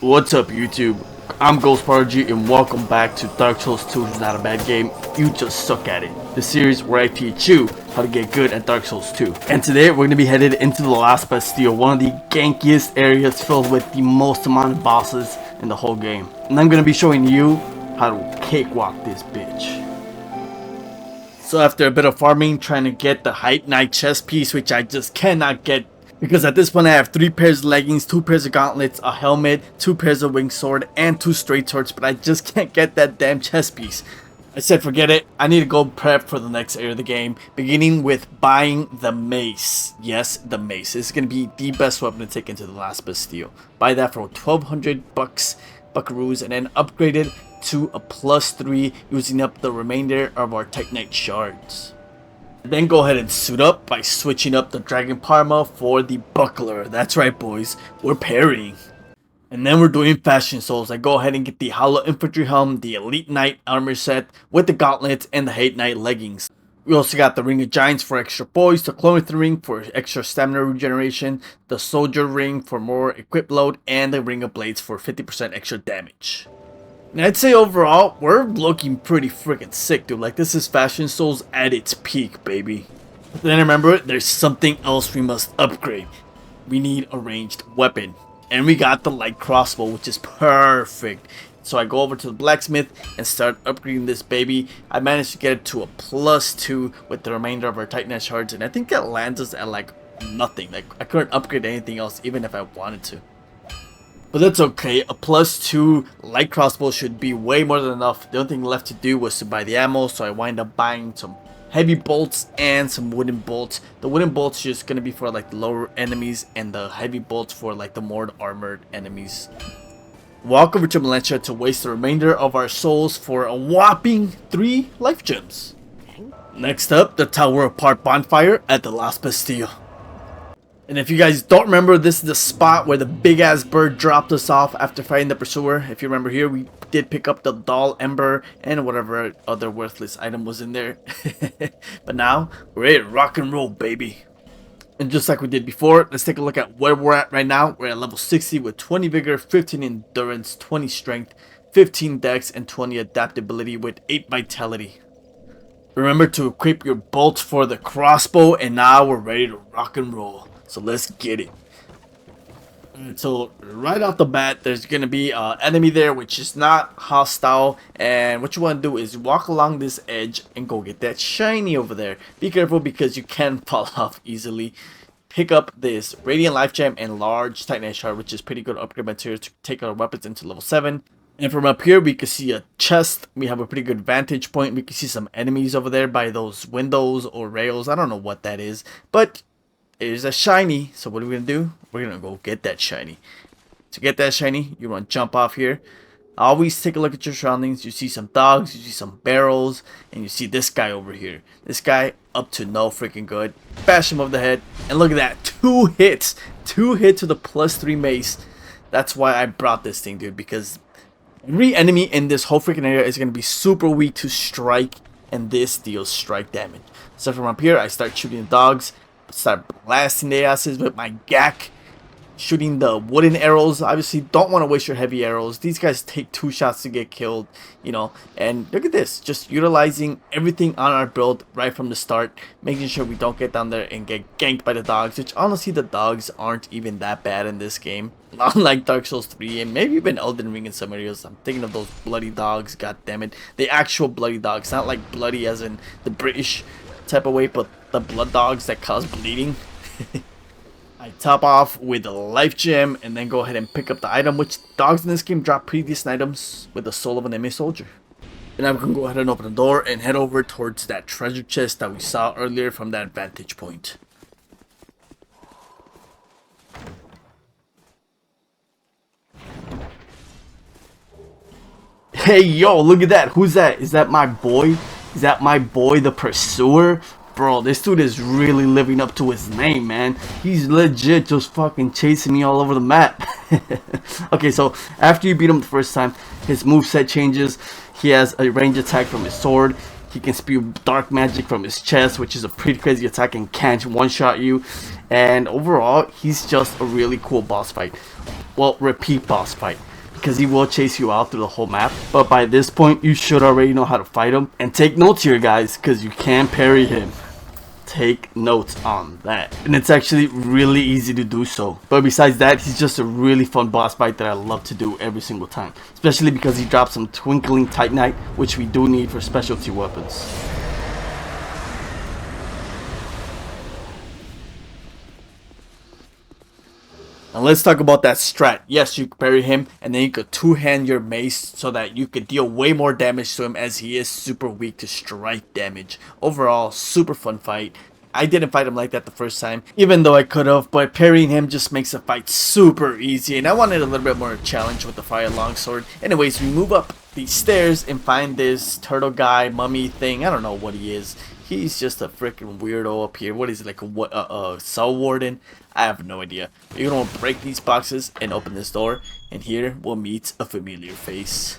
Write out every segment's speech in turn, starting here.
What's up YouTube? I'm Ghost Prodigy and welcome back to Dark Souls 2 is not a bad game, you just suck at it. The series where I teach you how to get good at Dark Souls 2. And today we're going to be headed into the Lost Bastille, one of the gankiest areas filled with the most amount of bosses in the whole game. And I'm going to be showing you how to cakewalk this bitch. So after a bit of farming, trying to get the Titanite chest piece, which I just cannot get. Because at this point I have 3 pairs of leggings, 2 pairs of gauntlets, a helmet, 2 pairs of winged sword, and 2 straight swords, but I just can't get that damn chest piece. I said forget it, I need to go prep for the next area of the game, beginning with buying the Mace. Yes, the Mace. This is going to be the best weapon to take into the Lost Bastille. Buy that for 1200 bucks, buckaroos, and then upgrade it to a +3 using up the remainder of our Titanite shards. Then go ahead and suit up by switching up the Dragon Parma for the Buckler. That's right boys, we're parrying. And then we're doing fashion souls. I go ahead and get the Hollow Infantry Helm, the Elite Knight armor set with the gauntlets and the Hate Knight leggings. We also got the Ring of Giants for extra poise, the Clothing Ring for extra stamina regeneration, the Soldier Ring for more equip load, and the Ring of Blades for 50% extra damage. And I'd say overall, we're looking pretty freaking sick, dude. Like, this is Fashion Souls at its peak, baby. But then remember, there's something else we must upgrade. We need a ranged weapon. And we got the light crossbow, which is perfect. So I go over to the blacksmith and start upgrading this baby. I managed to get it to a +2 with the remainder of our Titanite shards. And I think that lands us at like nothing. Like, I couldn't upgrade anything else even if I wanted to. But that's okay, a +2 light crossbow should be way more than enough. The only thing left to do was to buy the ammo, so I wind up buying some heavy bolts and some wooden bolts. The wooden bolts just gonna be for like the lower enemies, and the heavy bolts for like the more armored enemies. Walk over to Militia to waste the remainder of our souls for a whopping 3 life gems. Next up, the Tower Apart Bonfire at the Lost Bastille. And if you guys don't remember, this is the spot where the big ass bird dropped us off after fighting the pursuer. If you remember here, we did pick up the doll ember and whatever other worthless item was in there. But now, we're ready to rock and roll, baby. And just like we did before, let's take a look at where we're at right now. We're at level 60 with 20 vigor, 15 endurance, 20 strength, 15 dex, and 20 adaptability with 8 vitality. Remember to equip your bolts for the crossbow, and now we're ready to rock and roll. So let's get it. So right off the bat, there's gonna be an enemy there which is not hostile, and what you want to do is walk along this edge and go get that shiny over there. Be careful because you can fall off easily. Pick up this Radiant Life Gem and large Titanite shard, which is pretty good upgrade material to take our weapons into level 7. And from up here we can see a chest. We have a pretty good vantage point. We can see some enemies over there by those windows or rails. I don't know what that is, but it is a shiny. So what are we gonna do? We're gonna go get that shiny. To get that shiny, you want to jump off here. Always take a look at your surroundings. You see some dogs, you see some barrels, and you see this guy over here. This guy up to no freaking good. Bash him over the head, and look at that, 2 hits. 2 hits with a +3 mace. That's why I brought this thing, dude, because every enemy in this whole freaking area is gonna be super weak to strike, and this deals strike damage. So from up here, I start shooting the dogs. Start blasting their asses with my Gangk, shooting the wooden arrows. Obviously don't want to waste your heavy arrows. These guys take 2 shots to get killed, you know. And look at this, just utilizing everything on our build right from the start, making sure we don't get down there and get ganked by the dogs, which honestly the dogs aren't even that bad in this game, unlike Dark Souls 3 and maybe even Elden Ring in some areas. I'm thinking of those bloody dogs, god damn it, the actual bloody dogs, not like bloody as in the British type of way, but the blood dogs that cause bleeding. I top off with a life gem and then go ahead and pick up the item, which dogs in this game drop pretty decent items with the soul of an enemy soldier. And I'm gonna go ahead and open the door and head over towards that treasure chest that we saw earlier from that vantage point. Hey yo, look at that. Who's that? Is that my boy? Is that my boy the pursuer? Bro, this dude is really living up to his name, man. He's legit just fucking chasing me all over the map. Okay, so after you beat him the first time, his moveset changes. He has a range attack from his sword. He can spew dark magic from his chest, which is a pretty crazy attack and can't one-shot you. And overall, he's just a really cool boss fight. Well, repeat boss fight. because he will chase you out through the whole map. But by this point, you should already know how to fight him. And take notes here, guys, because you can parry him. Take notes on that. And it's actually really easy to do so. But besides that, he's just a really fun boss fight that I love to do every single time. Especially because he drops some twinkling Titanite, which we do need for specialty weapons. Now let's talk about that strat. Yes, you can parry him and then you could two-hand your mace so that you could deal way more damage to him, as he is super weak to strike damage. Overall, super fun fight. I didn't fight him like that the first time, even though I could have, but parrying him just makes the fight super easy, and I wanted a little bit more challenge with the fire longsword. Anyways, we move up these stairs and find this turtle guy, mummy thing. I don't know what he is. He's just a freaking weirdo up here. What is it, like a cell warden? I have no idea. You're gonna break these boxes and open this door, and here we'll meet a familiar face.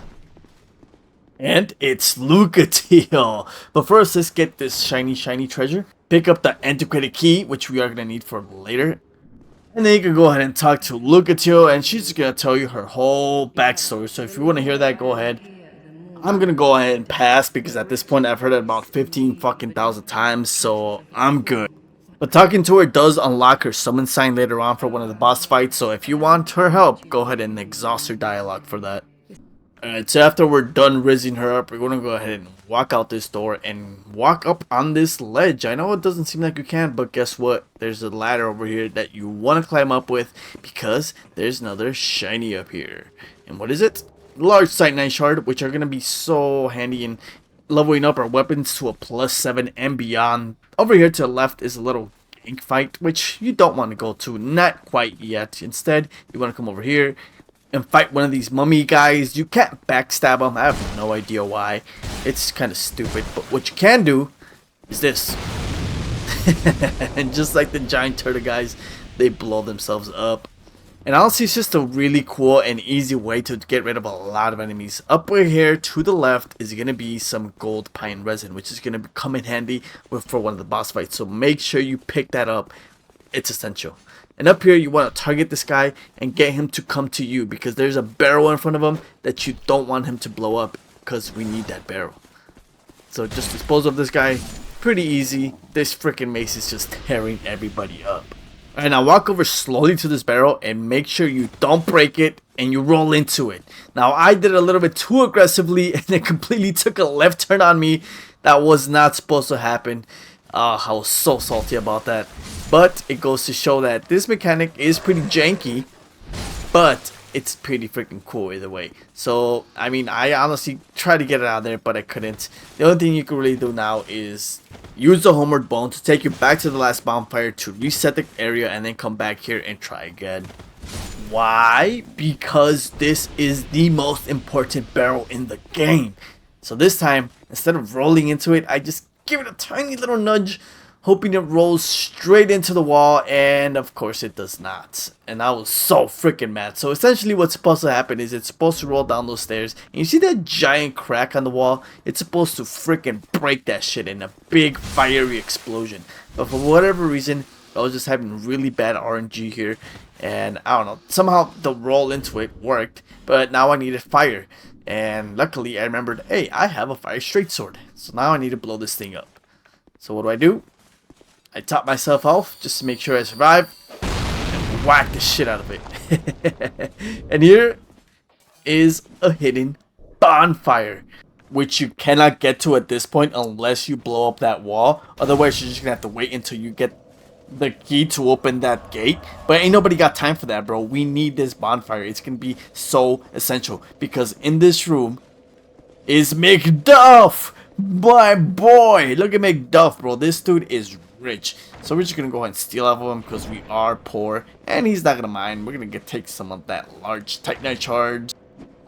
And it's Lucatiel. But first, let's get this shiny treasure. Pick up the Antiquated Key, which we are gonna need for later. And then you can go ahead and talk to Lucatiel, and she's gonna tell you her whole backstory. So if you want to hear that, go ahead. I'm gonna go ahead and pass because at this point I've heard it about 15,000 times, so I'm good. But talking to her does unlock her summon sign later on for one of the boss fights, so if you want her help, go ahead and exhaust her dialogue for that. Alright, so after we're done rizzing her up, we're gonna go ahead and walk out this door and walk up on this ledge. I know it doesn't seem like you can, but guess what? There's a ladder over here that you want to climb up with because there's another shiny up here. And what is it? Large Titanite shard, which are going to be so handy in leveling up our weapons to a +7 and beyond. Over here to the left is a little Gangk fight, which you don't want to go to, not quite yet. Instead, you want to come over here and fight one of these mummy guys. You can't backstab them. I have no idea why. It's kind of stupid, but what you can do is this. And just like the giant turtle guys, they blow themselves up. And honestly, it's just a really cool and easy way to get rid of a lot of enemies. Up here to the left is going to be some gold pine resin, which is going to come in handy for one of the boss fights. So make sure you pick that up. It's essential. And up here, you want to target this guy and get him to come to you, because there's a barrel in front of him that you don't want him to blow up, because we need that barrel. So just dispose of this guy. Pretty easy. This freaking mace is just tearing everybody up. Alright, now walk over slowly to this barrel and make sure you don't break it and you roll into it. Now I did it a little bit too aggressively and it completely took a left turn on me. That was not supposed to happen. I was so salty about that. But it goes to show that this mechanic is pretty janky, but it's pretty freaking cool either way. So, I mean, I honestly tried to get it out of there, but I couldn't. The only thing you can really do now is use the homeward bone to take you back to the last bonfire to reset the area and then come back here and try again. Why? Because this is the most important barrel in the game. So this time, instead of rolling into it, I just give it a tiny little nudge, hoping it rolls straight into the wall, and of course it does not. And I was so freaking mad. So essentially what's supposed to happen is it's supposed to roll down those stairs, and you see that giant crack on the wall? It's supposed to freaking break that shit in a big fiery explosion. But for whatever reason, I was just having really bad RNG here, and I don't know, somehow the roll into it worked, but now I needed fire. And luckily I remembered, hey, I have a fire straight sword, so now I need to blow this thing up. So what do? I top myself off just to make sure I survive and whack the shit out of it. And here is a hidden bonfire, which you cannot get to at this point unless you blow up that wall. Otherwise, you're just gonna have to wait until you get the key to open that gate. But ain't nobody got time for that, bro. We need this bonfire. It's gonna be so essential because in this room is McDuff, my boy. Look at McDuff, bro. This dude is rich, so we're just gonna go ahead and steal off of him because we are poor, and he's not gonna mind. We're gonna take some of that large Titanite shards,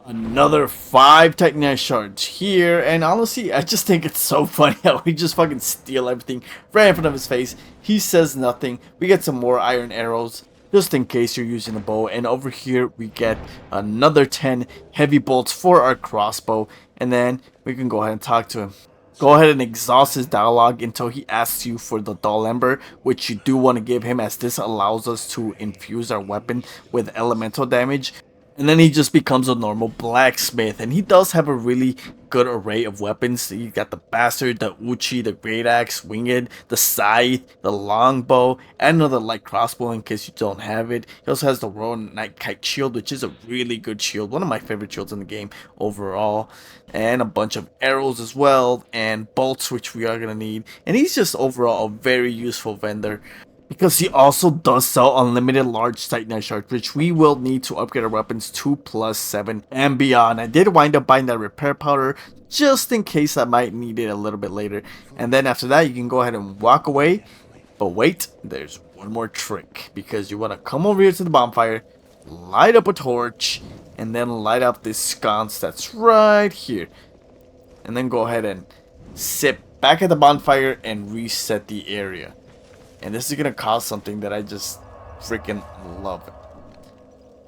another 5 Titanite shards here, and honestly, I just think it's so funny how we just fucking steal everything right in front of his face. He says nothing. We get some more iron arrows just in case you're using a bow, and over here we get another 10 heavy bolts for our crossbow, and then we can go ahead and talk to him. Go ahead and exhaust his dialogue until he asks you for the dull ember, which you do want to give him, as this allows us to infuse our weapon with elemental damage. And then he just becomes a normal blacksmith, and he does have a really good array of weapons. You got the bastard, the uchi, the great axe, winged, the scythe, the longbow, and another light crossbow in case you don't have it. He also has the royal night kite shield, which is a really good shield, one of my favorite shields in the game overall, and a bunch of arrows as well, and bolts, which we are gonna need. And he's just overall a very useful vendor, because he also does sell unlimited large Titanite shards, which we will need to upgrade our weapons to +7 and beyond. I did wind up buying that repair powder just in case I might need it a little bit later. And then after that, you can go ahead and walk away. But wait, there's one more trick, because you want to come over here to the bonfire, light up a torch, and then light up this sconce that's right here. And then go ahead and sit back at the bonfire and reset the area. And this is going to cause something that I just freaking love.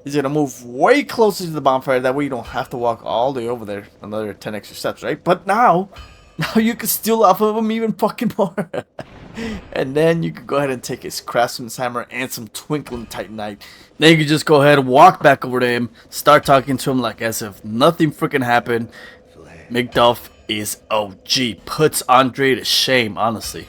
He's going to move way closer to the bonfire. That way you don't have to walk all the way over there. Another 10 extra steps, right? But now you can steal off of him even fucking more. And then you can go ahead and take his craftsman's hammer and some twinkling titanite. Then you can just go ahead and walk back over to him. Start talking to him like as if nothing freaking happened. McDuff is OG. Puts Andre to shame, honestly.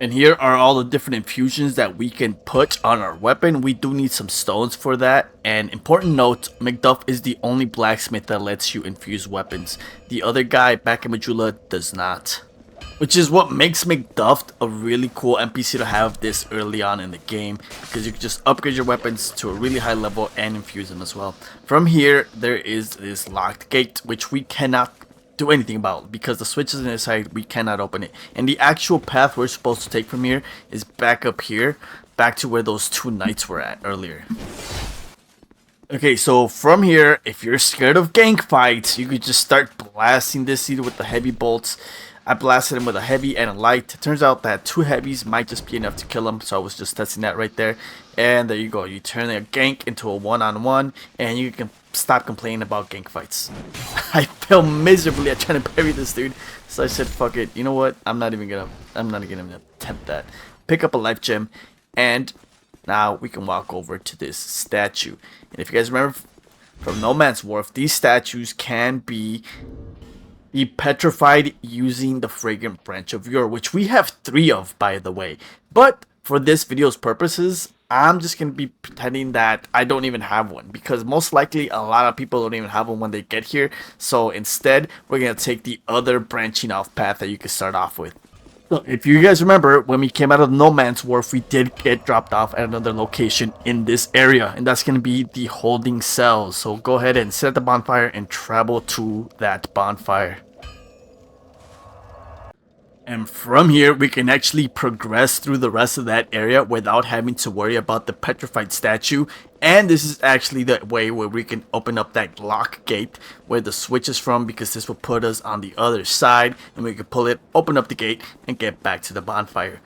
And here are all the different infusions that we can put on our weapon. We do need some stones for that. And important note, McDuff is the only blacksmith that lets you infuse weapons. The other guy back in Majula does not. Which is what makes McDuff a really cool NPC to have this early on in the game, because you can just upgrade your weapons to a really high level and infuse them as well. From here, there is this locked gate, which we cannot do anything about because the switch is on the side. We cannot open it, and the actual path we're supposed to take from here is back up here, back to where those two knights were at earlier. Okay, so from here, if you're scared of gank fights, you could just start blasting this either with the heavy bolts. I blasted him with a heavy and a light. It turns out that 2 heavies might just be enough to kill him, so I was just testing that right there. And there you go, you turn a gank into a one-on-one, and you can stop complaining about gank fights. I failed miserably at trying to parry this dude, so I said fuck it. You know what? I'm not even gonna attempt that. Pick up a life gem, and now we can walk over to this statue. And if you guys remember from No Man's Wharf, these statues can be petrified using the Fragrant branch of Yore, which we have 3 of, by the way. But for this video's purposes, I'm just going to be pretending that I don't even have one, because most likely a lot of people don't even have one when they get here. So instead, we're going to take the other branching off path that you can start off with. So if you guys remember, when we came out of No Man's Wharf, we did get dropped off at another location in this area, and that's going to be the holding cells. So go ahead and set the bonfire and travel to that bonfire. And from here, we can actually progress through the rest of that area without having to worry about the petrified statue. And this is actually the way where we can open up that lock gate where the switch is from, because this will put us on the other side, and we can pull it, open up the gate, and get back to the bonfire.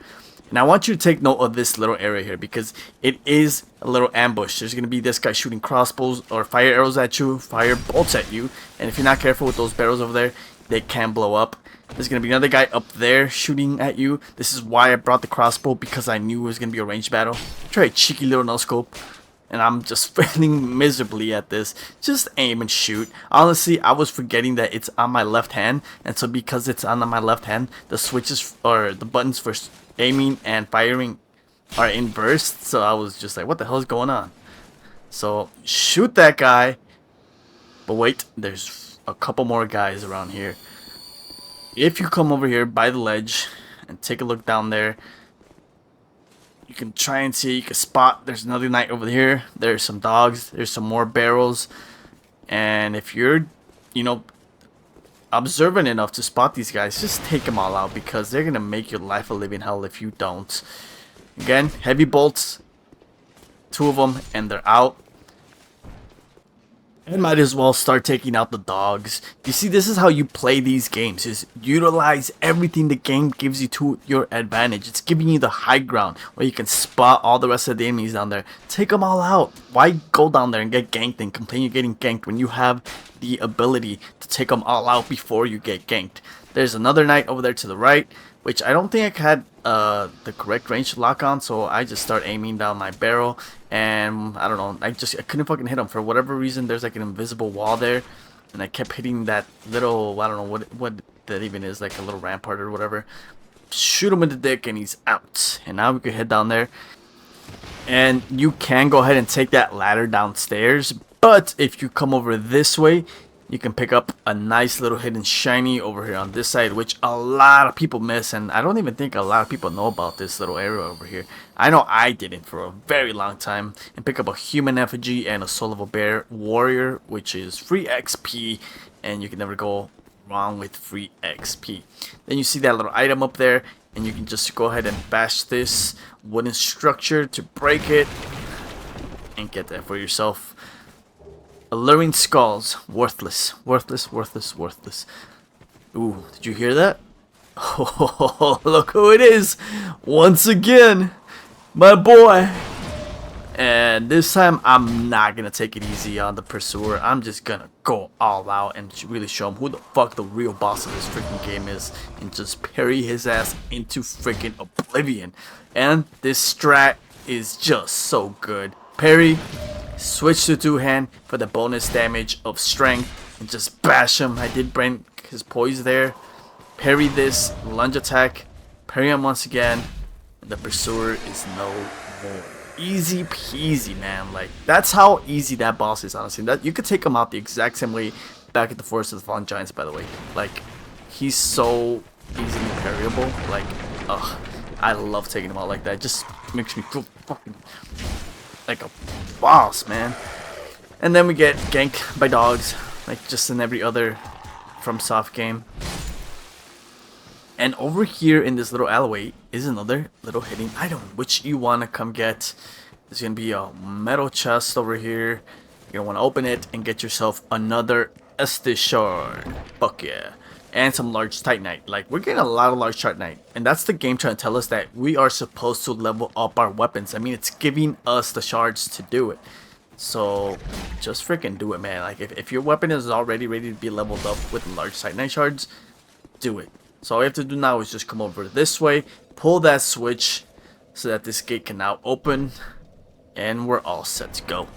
And I want you to take note of this little area here, because it is a little ambush. There's going to be this guy shooting crossbows or fire arrows at you, fire bolts at you, and if you're not careful with those barrels over there, they can blow up. There's going to be another guy up there shooting at you. This is why I brought the crossbow, because I knew it was going to be a ranged battle. Try a cheeky little no-scope, and I'm just failing miserably at this. Just aim and shoot. Honestly, I was forgetting that it's on my left hand, and so because it's on my left hand, the switches or the buttons for aiming and firing are inversed. So I was just like, what the hell is going on? So shoot that guy. But wait, there's a couple more guys around here. If you come over here by the ledge and take a look down there, you can try and see, you can spot, there's another knight over here, there's some dogs, there's some more barrels. And if you're, observant enough to spot these guys, just take them all out, because they're gonna make your life a living hell if you don't. Again, heavy bolts, 2 of them, and they're out. And might as well start taking out the dogs. You see, this is how you play these games, is utilize everything the game gives you to your advantage. It's giving you the high ground where you can spot all the rest of the enemies down there. Take them all out. Why go down there and get ganked and complain you're getting ganked when you have the ability to take them all out before you get ganked? There's another knight over there to the right, which I don't think I had the correct range to lock on, so I just start aiming down my barrel, and I don't know, I couldn't fucking hit him for whatever reason. There's like an invisible wall there, and I kept hitting that little, I don't know what that even is, like a little rampart or whatever. Shoot him in the dick and he's out. And now we can head down there, and you can go ahead and take that ladder downstairs, but if you come over this way, you can pick up a nice little hidden shiny over here on this side, which a lot of people miss, and I don't even think a lot of people know about this little area over here. I know I didn't for a very long time. And pick up a human effigy and a soul of a bear warrior, which is free XP, and you can never go wrong with free XP. Then you see that little item up there, and you can just go ahead and bash this wooden structure to break it and get that for yourself. Alluring skulls, worthless, worthless, worthless, worthless. Ooh, did you hear that? Oh, look who it is! Once again, my boy! And this time, I'm not gonna take it easy on the pursuer. I'm just gonna go all out and really show him who the fuck the real boss of this freaking game is, and just parry his ass into freaking oblivion. And this strat is just so good. Parry, switch to two-hand for the bonus damage of strength, and just bash him. I did break his poise there. Parry this lunge attack, parry him once again, and the pursuer is no more. Easy peasy, man. Like, that's how easy that boss is, honestly. That you could take him out the exact same way back at the Forest of the Fallen Giants, by the way. Like, he's so easily parryable. Like, ugh, I love taking him out like that. It just makes me feel fucking like a boss, man. And then we get ganked by dogs, like just in every other FromSoft game. And over here in this little alleyway is another little hidden item, which you want to come get. There's going to be a metal chest over here. You're going to want to open it and get yourself another Estus shard. Fuck yeah. And some large Titanite. Like, we're getting a lot of large Titanite. And that's the game trying to tell us that we are supposed to level up our weapons. I mean, it's giving us the shards to do it. So, just freaking do it, man. Like, if your weapon is already ready to be leveled up with large Titanite shards, do it. So all you have to do now is just come over this way, pull that switch so that this gate can now open, and we're all set to go.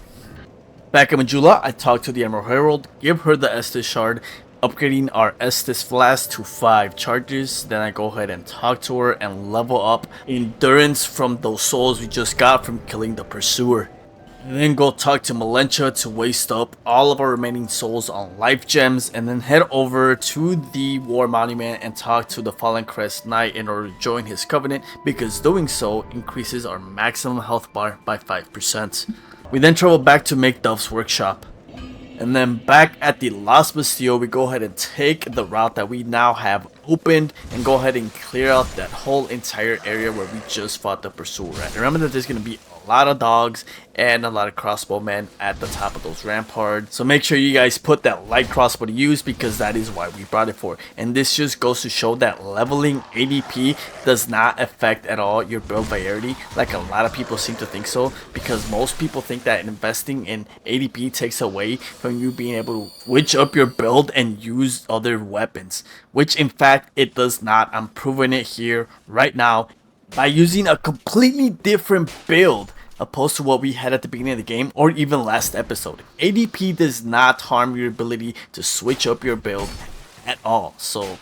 Back at Majula, I talked to the Emerald Herald, give her the Estus shard, upgrading our Estus flask to 5 charges. Then I go ahead and talk to her and level up endurance from those souls we just got from killing the pursuer. And then go talk to Malentia to waste up all of our remaining souls on life gems, and then head over to the War Monument and talk to the Fallen Crest Knight in order to join his covenant, because doing so increases our maximum health bar by 5%. We then travel back to McDuff's workshop. And then back at the Lost Bastille, we go ahead and take the route that we now have opened and go ahead and clear out that whole entire area where we just fought the pursuer at. Remember that there's going to be a lot of dogs and a lot of crossbowmen at the top of those ramparts. So make sure you guys put that light crossbow to use, because that is why we brought it for. And this just goes to show that leveling ADP does not affect at all your build variety, like a lot of people seem to think so, because most people think that investing in ADP takes away from you being able to switch up your build and use other weapons, which in fact it does not. I'm proving it here right now by using a completely different build opposed to what we had at the beginning of the game or even last episode. ADP does not harm your ability to switch up your build at all. So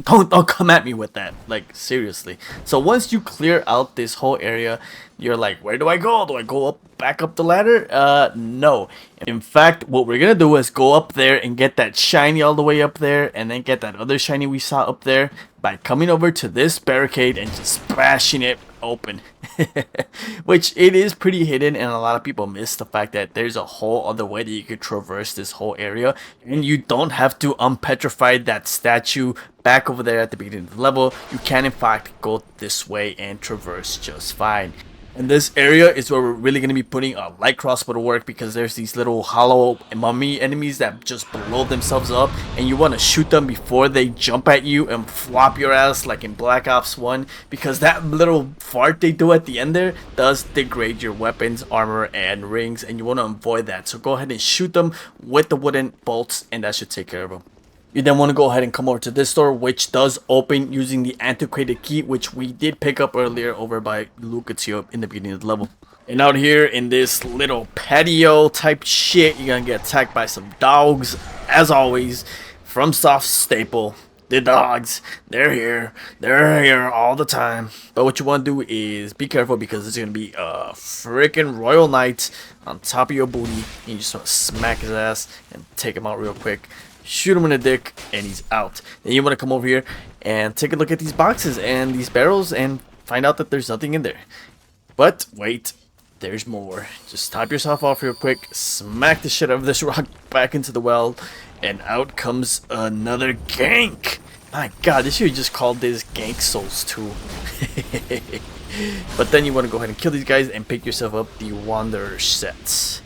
don't come at me with that, like seriously. So once you clear out this whole area, you're like, where do I go? Do I go up, back up the ladder? No. In fact, what we're gonna do is go up there and get that shiny all the way up there, and then get that other shiny we saw up there by coming over to this barricade and just bashing it open. Which it is pretty hidden, and a lot of people miss the fact that there's a whole other way that you could traverse this whole area, and you don't have to unpetrify that statue back over there at the beginning of the level. You can in fact go this way and traverse just fine. And this area is where we're really going to be putting a light crossbow to work, because there's these little hollow mummy enemies that just blow themselves up, and you want to shoot them before they jump at you and flop your ass like in Black Ops 1, because that little fart they do at the end there does degrade your weapons, armor, and rings, and you want to avoid that. So go ahead and shoot them with the wooden bolts, and that should take care of them. You then want to go ahead and come over to this door, which does open using the Antiquated Key, which we did pick up earlier over by Lucatiel in the beginning of the level. And out here in this little patio type shit, you're gonna get attacked by some dogs, as always, from Soft Staple. The dogs, they're here all the time. But what you want to do is be careful, because it's gonna be a freaking Royal Knight on top of your booty. You just want to smack his ass and take him out real quick. Shoot him in the dick, and he's out. Then you want to come over here and take a look at these boxes and these barrels and find out that there's nothing in there. But wait, there's more. Just top yourself off real quick, smack the shit out of this rock back into the well, and out comes another Gangk. My god, they should have just called this Gangk Souls 2. But then you want to go ahead and kill these guys and pick yourself up the Wanderer sets.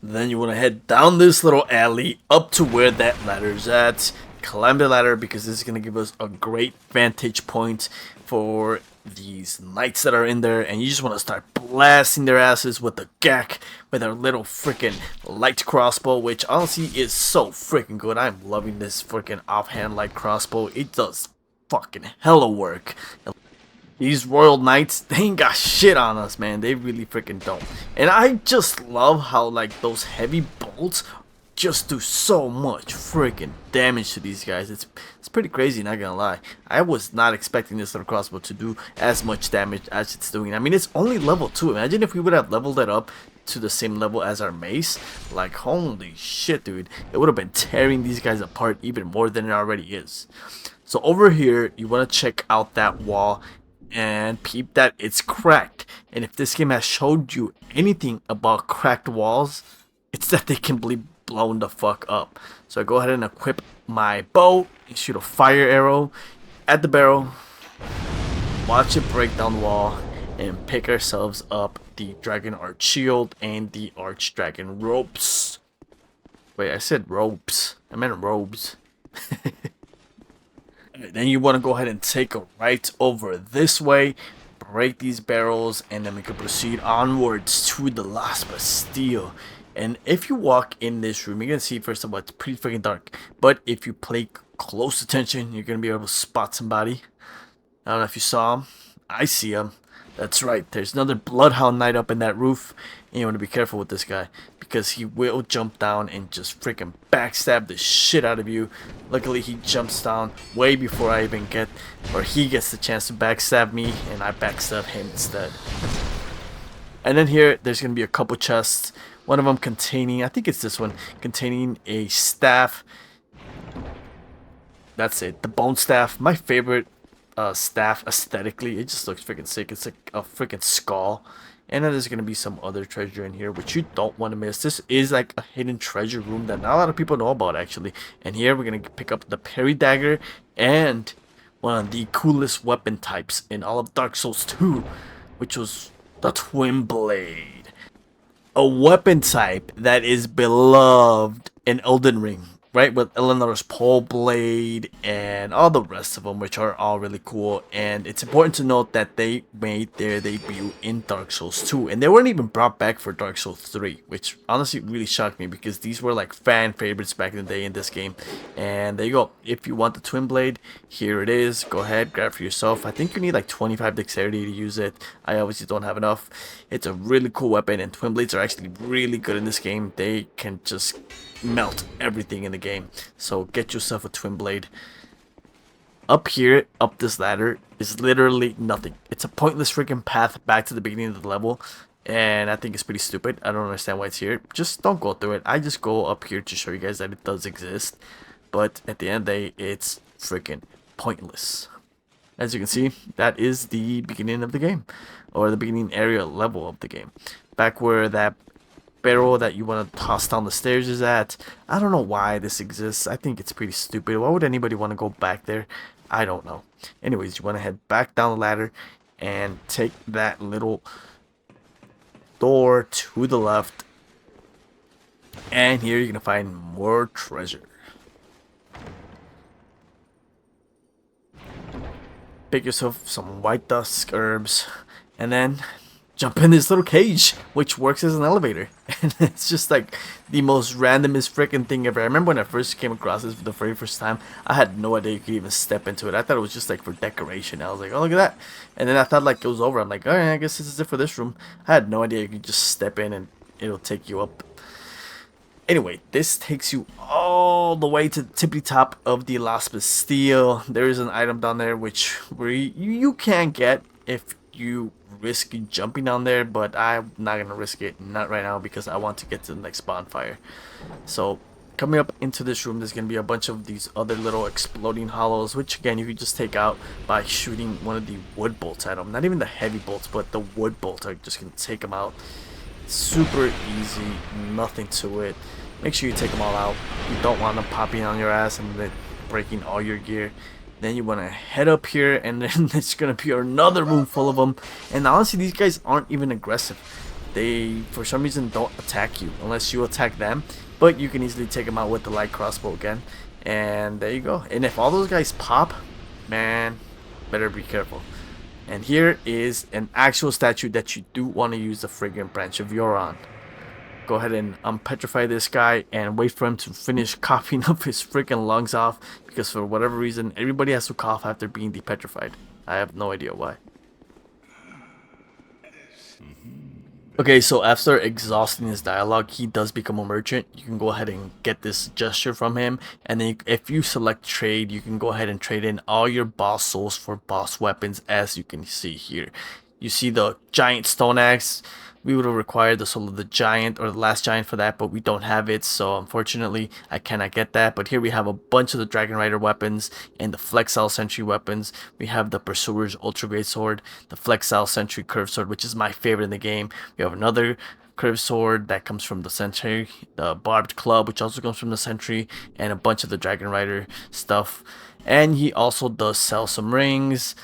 Then you want to head down this little alley up to where that ladder's at. Climb the ladder, because this is going to give us a great vantage point for these knights that are in there. And you just want to start blasting their asses with the Gangk, with our little freaking light crossbow, which honestly is so freaking good. I'm loving this freaking offhand light crossbow. It does fucking hella work. These Royal Knights, they ain't got shit on us, man. They really freaking don't. And I just love how, like, those heavy bolts just do so much freaking damage to these guys. It's pretty crazy, not gonna lie. I was not expecting this little crossbow to do as much damage as it's doing. I mean, it's only level 2. Imagine if we would have leveled it up to the same level as our Mace. Like, holy shit, dude. It would have been tearing these guys apart even more than it already is. So over here, you want to check out that wall and peep that it's cracked. And if this game has showed you anything about cracked walls, it's that they can be blown the fuck up. So I go ahead and equip my bow and shoot a fire arrow at the barrel, watch it break down the wall, and pick ourselves up the Dragon Arch Shield and the Arch Dragon ropes. Wait, I said ropes. I meant robes. Then you want to go ahead and take a right over this way, break these barrels, and then we can proceed onwards to the Lost Bastille. And if you walk in this room, you're going to see, first of all, it's pretty freaking dark. But if you pay close attention, you're going to be able to spot somebody. I don't know if you saw him. I see him. That's right. There's another Bloodhound Knight up in that roof. And you want to be careful with this guy, because he will jump down and just freaking backstab the shit out of you. Luckily, he jumps down way before I even get, or he gets the chance to backstab me, and I backstab him instead. And then here, there's going to be a couple chests. One of them containing, I think it's this one, containing a staff. That's it, the bone staff. My favorite staff aesthetically. It just looks freaking sick. It's like a freaking skull. And then there's going to be some other treasure in here, which you don't want to miss. This is like a hidden treasure room that not a lot of people know about, actually. And here we're going to pick up the parry dagger and one of the coolest weapon types in all of Dark Souls 2, which was the Twinblade. A weapon type that is beloved in Elden Ring, right? With Eleanor's pole blade and all the rest of them, which are all really cool. And it's important to note that they made their debut in Dark Souls 2, and they weren't even brought back for Dark Souls 3, which honestly really shocked me, because these were like fan favorites back in the day in this game. And there you go. If you want the Twinblade, here it is. Go ahead, grab it for yourself. I think you need like 25 dexterity to use it. I obviously don't have enough. It's a really cool weapon, and Twinblades are actually really good in this game. They can just melt everything in the game. So get yourself a Twinblade. Up here, up this ladder, is literally nothing. It's a pointless freaking path back to the beginning of the level, and I think it's pretty stupid. I don't understand why it's here. Just don't go through it. I just go up here to show you guys that it does exist, but at the end of the day, it's freaking pointless. As you can see, that is the beginning of the game, or the beginning area level of the game. Back where that barrel that you want to toss down the stairs is at. I don't know why this exists. I think it's pretty stupid. Why would anybody want to go back there? I don't know. Anyways, you want to head back down the ladder and take that little door to the left, and here you're gonna find more treasure. Pick yourself some white dusk herbs, and then jump in this little cage, which works as an elevator. and it's just like the most randomest freaking thing ever. I remember when I first came across this for the very first time, I had no idea you could even step into it. I thought it was just like for decoration. I was like, oh, look at that. And then I thought like it was over. I'm like, all right, I guess this is it for this room. I had no idea you could just step in and it'll take you up. Anyway, this takes you all the way to the tippy top of the Lost Bastille. There is an item down there which you can get if you risk jumping down there, but I'm not gonna risk it, not right now, because I want to get to the next bonfire. So coming up into this room, there's gonna be a bunch of these other little exploding hollows, which again you can just take out by shooting one of the wood bolts at them. Not even the heavy bolts, but the wood bolts are just gonna take them out. Super easy, nothing to it. Make sure you take them all out. You don't want them popping on your ass and then breaking all your gear. Then you want to head up here, and then there's going to be another room full of them. And honestly, these guys aren't even aggressive. They, for some reason, don't attack you unless you attack them. But you can easily take them out with the light crossbow again. And there you go. And if all those guys pop, man, better be careful. And here is an actual statue that you do want to use the Fragrant branch of Yore on. Go ahead and petrify this guy and wait for him to finish coughing up his freaking lungs off, because for whatever reason everybody has to cough after being depetrified. I have no idea why. Okay, so after exhausting his dialogue, he does become a merchant. You can go ahead and get this gesture from him, and then if you select trade, you can go ahead and trade in all your boss souls for boss weapons, as you can see here. You see the giant stone axe. We would have required the soul of the giant or the last giant for that, but we don't have it, so unfortunately I cannot get that. But here we have a bunch of the Dragon Rider weapons and the Flexile Sentry weapons. We have the Pursuer's Ultra Great Sword, the Flexile Sentry Curved Sword, which is my favorite in the game. We have another curved sword that comes from the Sentry, the Barbed Club, which also comes from the Sentry, and a bunch of the Dragon Rider stuff. And he also does sell some rings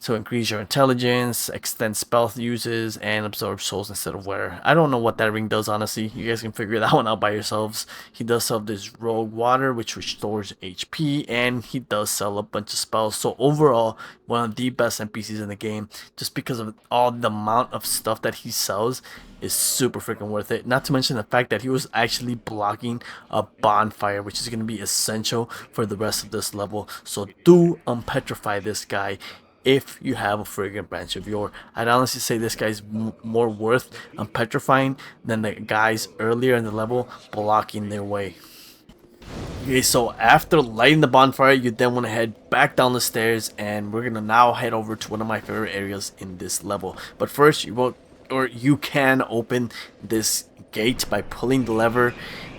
to increase your intelligence, extend spell uses, and absorb souls instead of wear. I don't know what that ring does, honestly. You guys can figure that one out by yourselves. He does sell this rogue water, which restores HP, and he does sell a bunch of spells. So overall, one of the best NPCs in the game, just because of all the amount of stuff that he sells, is super freaking worth it. Not to mention the fact that he was actually blocking a bonfire, which is going to be essential for the rest of this level. So do unpetrify this guy if you have a Fragrant branch of Yore. I'd honestly say this guy's more worth petrifying than the guys earlier in the level blocking their way. Okay, so after lighting the bonfire, you then want to head back down the stairs, and we're gonna now head over to one of my favorite areas in this level. But first, you can open this gate by pulling the lever,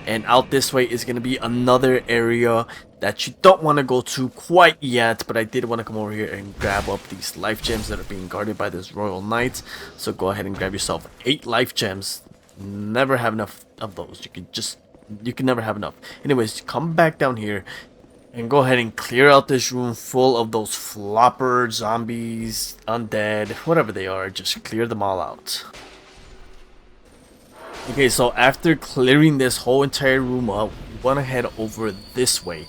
and out this way is gonna be another area that you don't want to go to quite yet, but I did want to come over here and grab up these life gems that are being guarded by this royal knight. So go ahead and grab yourself 8 life gems. Never have enough of those. You can never have enough. Anyways, come back down here and go ahead and clear out this room full of those flopper zombies, undead, whatever they are. Just clear them all out. Okay, so after clearing this whole entire room up, we want to head over this way.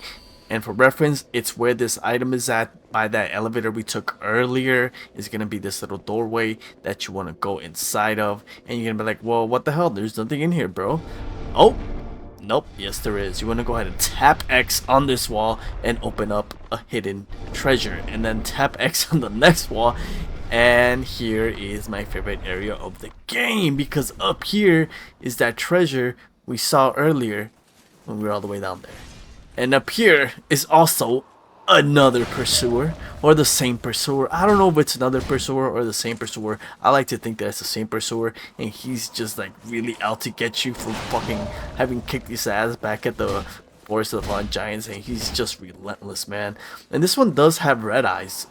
And for reference, it's where this item is at by that elevator we took earlier. Is going to be this little doorway that you want to go inside of. And you're going to be like, well, what the hell? There's nothing in here, bro. Oh, nope. Yes, there is. You want to go ahead and tap X on this wall and open up a hidden treasure. And then tap X on the next wall. And here is my favorite area of the game, because up here is that treasure we saw earlier when we were all the way down there. And up here is also another pursuer, or the same pursuer. I don't know if it's another pursuer or the same pursuer. I like to think that it's the same pursuer, and he's just like really out to get you for fucking having kicked his ass back at the Forest of the Fallen Giants, and he's just relentless, man. And this one does have red eyes.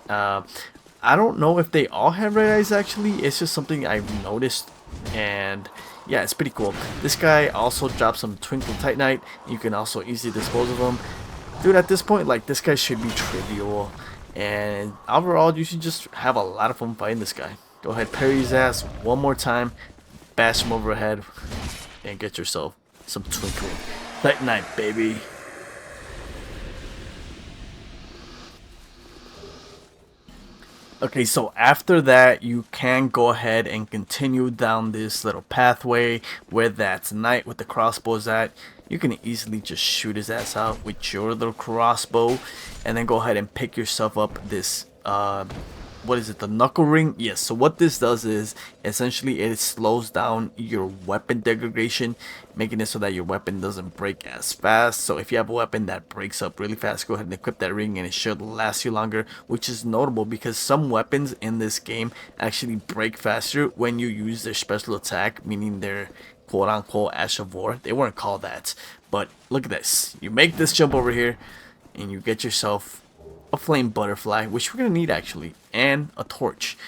I don't know if they all have red eyes actually. It's just something I've noticed, and yeah, it's pretty cool. This guy also drops some Twinkle Titanite. You can also easily dispose of him. Dude, at this point, like, this guy should be trivial, and overall you should just have a lot of fun fighting this guy. Go ahead, parry his ass one more time, bash him overhead, and get yourself some Twinkle Titanite, baby. Okay, so after that, you can go ahead and continue down this little pathway where that knight with the crossbow is at. You can easily just shoot his ass out with your little crossbow, and then go ahead and pick yourself up this what is it, the knuckle ring? Yes. So what this does is essentially it slows down your weapon degradation, making it so that your weapon doesn't break as fast. So if you have a weapon that breaks up really fast, go ahead and equip that ring and it should last you longer, which is notable because some weapons in this game actually break faster when you use their special attack, meaning their quote-unquote Ash of War. They weren't called that, but look at this. You make this jump over here and you get yourself a flame butterfly, which we're gonna need actually, and a torch.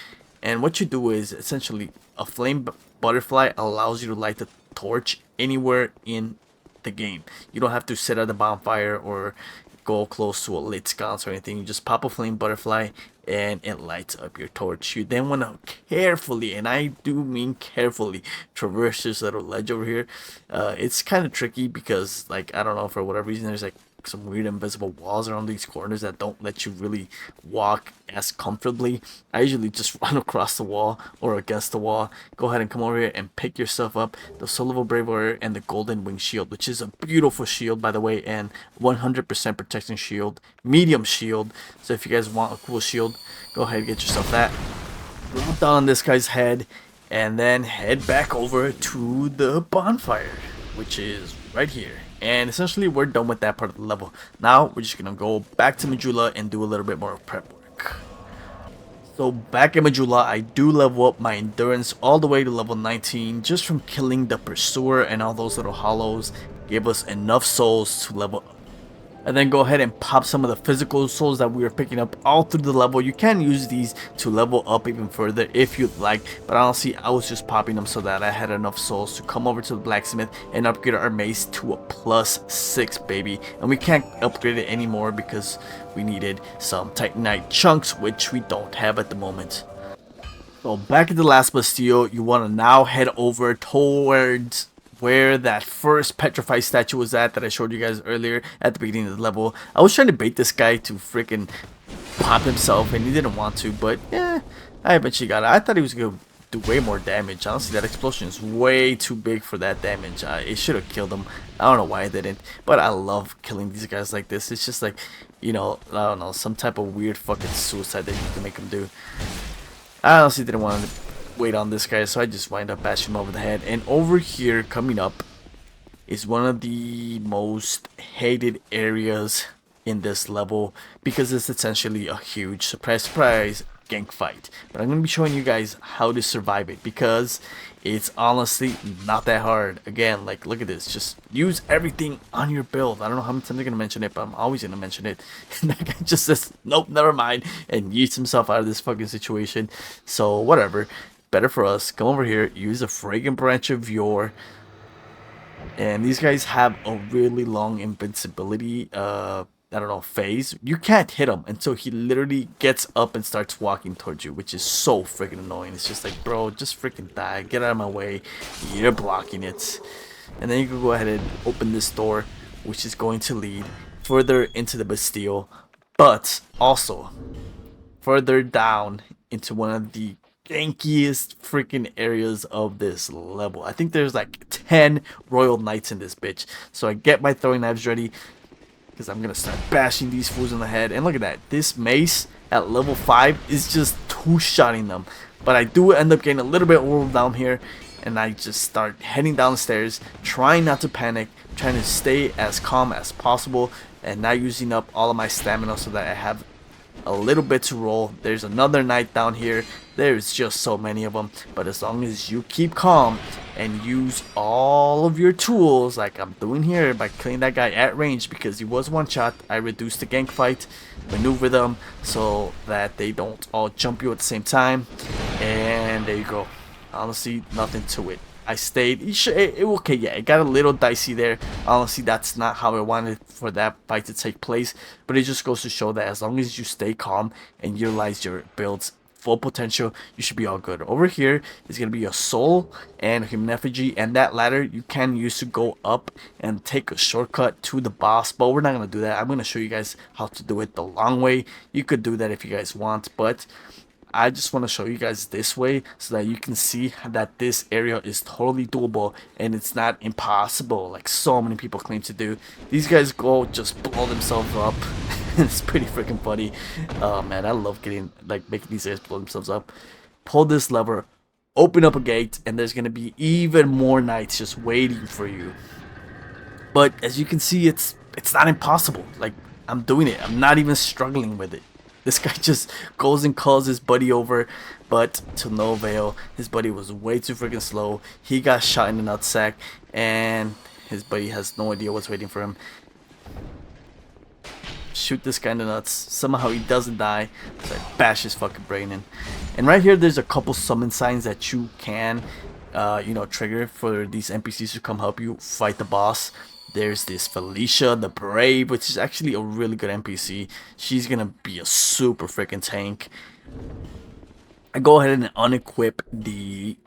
And what you do is essentially a flame butterfly allows you to light the torch anywhere in the game. You don't have to sit at the bonfire or go close to a lit sconce or anything. You just pop a flame butterfly and it lights up your torch. You then want to carefully, and I do mean carefully, traverse this little ledge over here. It's kind of tricky because, like, I don't know, for whatever reason there's like some weird invisible walls around these corners that don't let you really walk as comfortably. I usually just run across the wall or against the wall. Go ahead and come over here and pick yourself up the Soul of a Brave Warrior and the Golden Wing Shield, which is a beautiful shield, by the way, and 100% protection shield, medium shield. So if you guys want a cool shield, go ahead and get yourself that. Drop down on this guy's head and then head back over to the bonfire, which is right here. And essentially we're done with that part of the level. Now we're just gonna go back to Majula and do a little bit more prep work. So back in Majula, I do level up my endurance all the way to level 19 just from killing the pursuer, and all those little hollows gave us enough souls to level up. And then go ahead and pop some of the physical souls that we were picking up all through the level. You can use these to level up even further if you'd like, but honestly I was just popping them so that I had enough souls to come over to the blacksmith and upgrade our mace to a +6, baby. And we can't upgrade it anymore because we needed some Titanite chunks, which we don't have at the moment. So back at the Lost Bastille, you want to now head over towards where that first Petrified statue was at that I showed you guys earlier at the beginning of the level. I was trying to bait this guy to freaking pop himself and he didn't want to, but yeah, I eventually got it. I thought he was going to do way more damage. Honestly, that explosion is way too big for that damage. It should have killed him. I don't know why it didn't, but I love killing these guys like this. It's just like, you know, I don't know, some type of weird fucking suicide that you can make him do. I honestly didn't want to wait on this guy, so I just wind up bashing him over the head. And over here coming up is one of the most hated areas in this level because it's essentially a huge surprise gank fight. But I'm going to be showing you guys how to survive it because it's honestly not that hard. Again, like, look at this, just use everything on your build. I don't know how many times I'm going to mention it, but I'm always going to mention it. And that guy just says nope, never mind, and yeets himself out of this fucking situation. So whatever, better for us. Come over here, use a Fragrant branch of Yore. And these guys have a really long invincibility I don't know, phase. You can't hit him until he literally gets up and starts walking towards you, which is so freaking annoying. It's just like, bro, just freaking die, get out of my way, you're blocking it. And then you can go ahead and open this door, which is going to lead further into the Bastille, but also further down into one of the gankiest freaking areas of this level. I think there's like 10 royal knights in this bitch. So I get my throwing knives ready because I'm gonna start bashing these fools in the head. And look at that, this mace at level 5 is just two-shotting them. But I do end up getting a little bit overwhelmed down here, and I just start heading down the stairs, trying not to panic, trying to stay as calm as possible, and not using up all of my stamina so that I have a little bit to roll. There's another knight down here. There's just so many of them, but as long as you keep calm and use all of your tools like I'm doing here by killing that guy at range, because he was one shot, I reduced the gank fight, maneuver them so that they don't all jump you at the same time, and there you go. Honestly, nothing to it. I stayed. Okay, yeah, it got a little dicey there. Honestly, that's not how I wanted for that fight to take place, but it just goes to show that as long as you stay calm and utilize your build's full potential, you should be all good. Over here is going to be a soul and a human effigy, and that ladder you can use to go up and take a shortcut to the boss, but we're not going to do that. I'm going to show you guys how to do it the long way. You could do that if you guys want, but I just want to show you guys this way so that you can see that this area is totally doable and it's not impossible like so many people claim to do. These guys go just blow themselves up. It's pretty freaking funny. Oh man, I love getting like making these guys blow themselves up. Pull this lever, open up a gate, and there's gonna be even more knights just waiting for you. But as you can see, it's not impossible. Like, I'm doing it. I'm not even struggling with it. This guy just goes and calls his buddy over, but to no avail. His buddy was way too freaking slow. He got shot in the nutsack, and his buddy has no idea what's waiting for him. Shoot this guy in the nuts. Somehow he doesn't die, so I bash his fucking brain in. And right here, there's a couple summon signs that you can, you know, trigger for these NPCs to come help you fight the boss. There's this Felicia, the Brave, which is actually a really good NPC. She's gonna be a super freaking tank. I go ahead and unequip the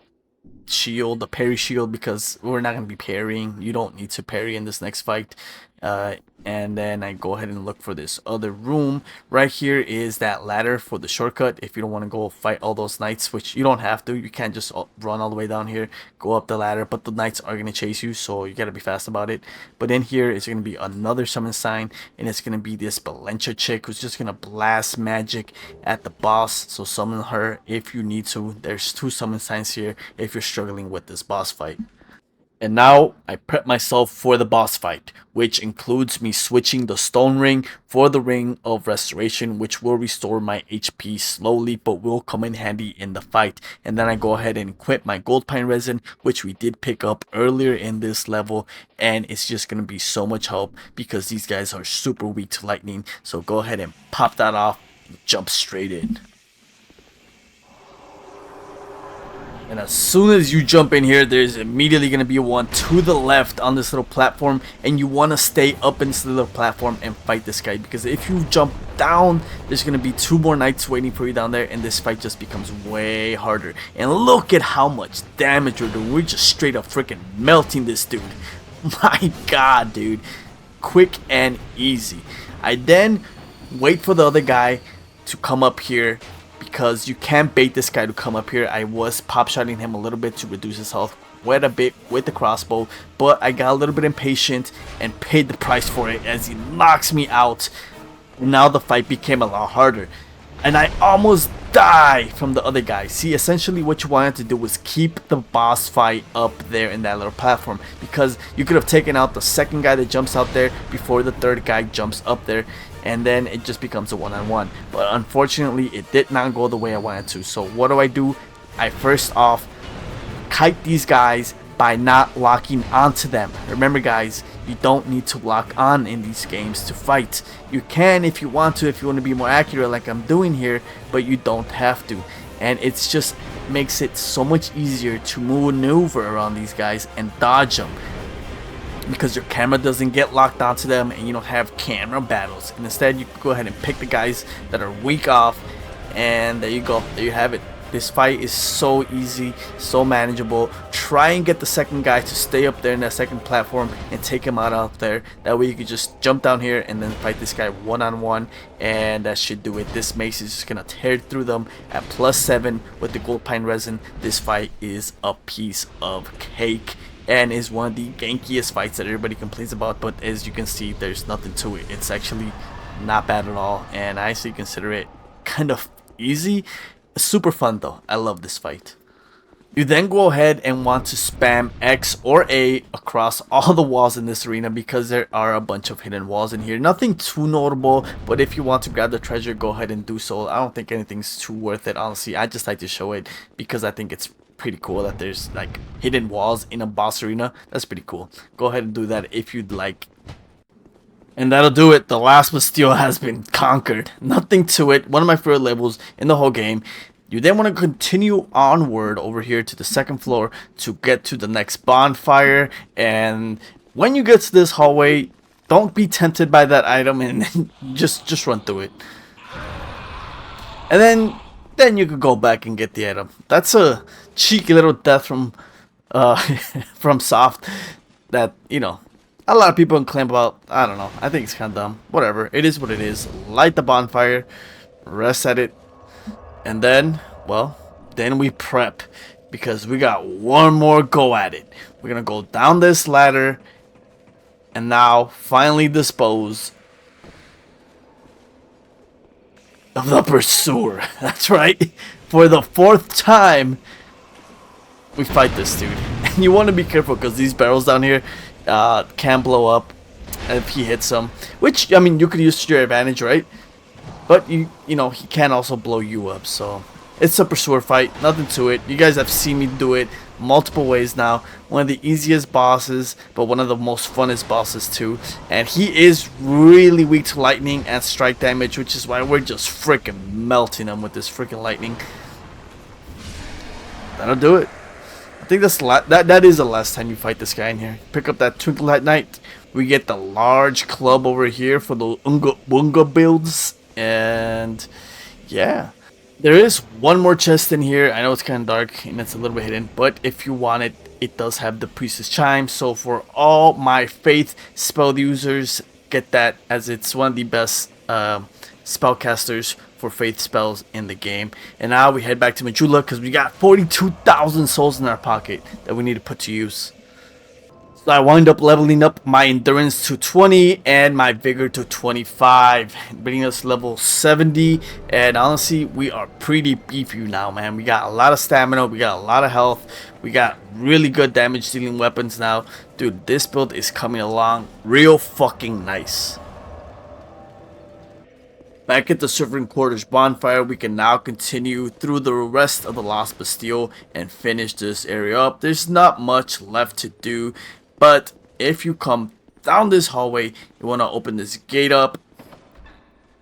shield, the parry shield, because we're not gonna be parrying. You don't need to parry in this next fight. And then I go ahead and look for this other room. Right here is that ladder for the shortcut if you don't want to go fight all those knights, which you don't have to. You can't just run all the way down here, go up the ladder, but the knights are going to chase you, so you got to be fast about it. But in here is going to be another summon sign, and it's going to be this Valencia chick who's just going to blast magic at the boss, so summon her if you need to. There's 2 summon signs here if you're struggling with this boss fight. And now I prep myself for the boss fight, which includes me switching the stone ring for the ring of restoration, which will restore my HP slowly but will come in handy in the fight. And then I go ahead and equip my gold pine resin, which we did pick up earlier in this level, and it's just going to be so much help because these guys are super weak to lightning. So go ahead and pop that off and jump straight in. And as soon as you jump in here, there's immediately going to be one to the left on this little platform, and you want to stay up in this little platform and fight this guy, because if you jump down, there's going to be 2 more knights waiting for you down there, and this fight just becomes way harder. And look at how much damage we're doing. We're just straight up freaking melting this dude. My god, dude. Quick and easy. I then wait for the other guy to come up here, because you can't bait this guy to come up here. I was pop shotting him a little bit to reduce his health quite a bit with the crossbow, but I got a little bit impatient and paid the price for it as he knocks me out. Now the fight became a lot harder, and I almost die from the other guy. See, essentially what you wanted to do was keep the boss fight up there in that little platform, because you could have taken out the second guy that jumps out there before the third guy jumps up there, and then it just becomes a one-on-one. But unfortunately, it did not go the way I wanted to. So what do? I first off kite these guys by not locking onto them. Remember guys, you don't need to lock on in these games to fight. You can if you want to, if you want to be more accurate like I'm doing here, but you don't have to. And it's just makes it so much easier to maneuver around these guys and dodge them, because your camera doesn't get locked onto them and you don't have camera battles. And instead you can go ahead and pick the guys that are weak off, and there you go, there you have it. This fight is so easy, so manageable. Try and get the second guy to stay up there in that second platform and take him out there. That way you can just jump down here and then fight this guy one-on-one, and that should do it. This Mace is just gonna tear through them at +7 with the gold pine resin. This fight is a piece of cake and is one of the gankiest fights that everybody complains about, but as you can see, there's nothing to it. It's actually not bad at all, and I actually consider it kind of easy. Super fun though. I love this fight. You then go ahead and want to spam X or A across all the walls in this arena, because there are a bunch of hidden walls in here. Nothing too notable, but if you want to grab the treasure, go ahead and do so. I don't think anything's too worth it, honestly. I just like to show it because I think it's pretty cool that there's like hidden walls in a boss arena. That's pretty cool. Go ahead and do that if you'd like. And that'll do it. The Lost Bastille has been conquered. Nothing to it. One of my favorite levels in the whole game. You then want to continue onward over here to the second floor to get to the next bonfire. And when you get to this hallway, don't be tempted by that item and just run through it. And then you could go back and get the item. That's a cheeky little death from from Soft that, you know, a lot of people can claim about. I don't know. I think it's kind of dumb. Whatever. It is what it is. Light the bonfire. Rest at it. And then, well, then we prep because we got one more go at it. We're gonna go down this ladder and now finally dispose of the pursuer. That's right. For the 4th time, we fight this dude. And you want to be careful because these barrels down here can blow up if he hits them. Which, I mean, you could use to your advantage, right? But, you know, he can also blow you up. So, it's a pursuer fight. Nothing to it. You guys have seen me do it multiple ways now. One of the easiest bosses, but one of the most funnest bosses too. And he is really weak to lightning and strike damage, which is why we're just freaking melting him with this freaking lightning. That'll do it. I think that is the last time you fight this guy in here. Pick up that Titanite. We get the large club over here for the Unga builds. And yeah. There is one more chest in here. I know it's kind of dark and it's a little bit hidden, but if you want it, it does have the Priestess Chime. So for all my faith spell users, get that, as it's one of the best spellcasters for faith spells in the game. And now we head back to Majula because we got 42,000 souls in our pocket that we need to put to use. So I wind up leveling up my endurance to 20 and my vigor to 25, bringing us level 70. And honestly, we are pretty beefy now, man. We got a lot of stamina, we got a lot of health, we got really good damage dealing weapons now. Dude, this build is coming along real fucking nice. Back at the servant quarters bonfire, we can now continue through the rest of the Lost Bastille and finish this area up. There's not much left to do. But if you come down this hallway, you want to open this gate up,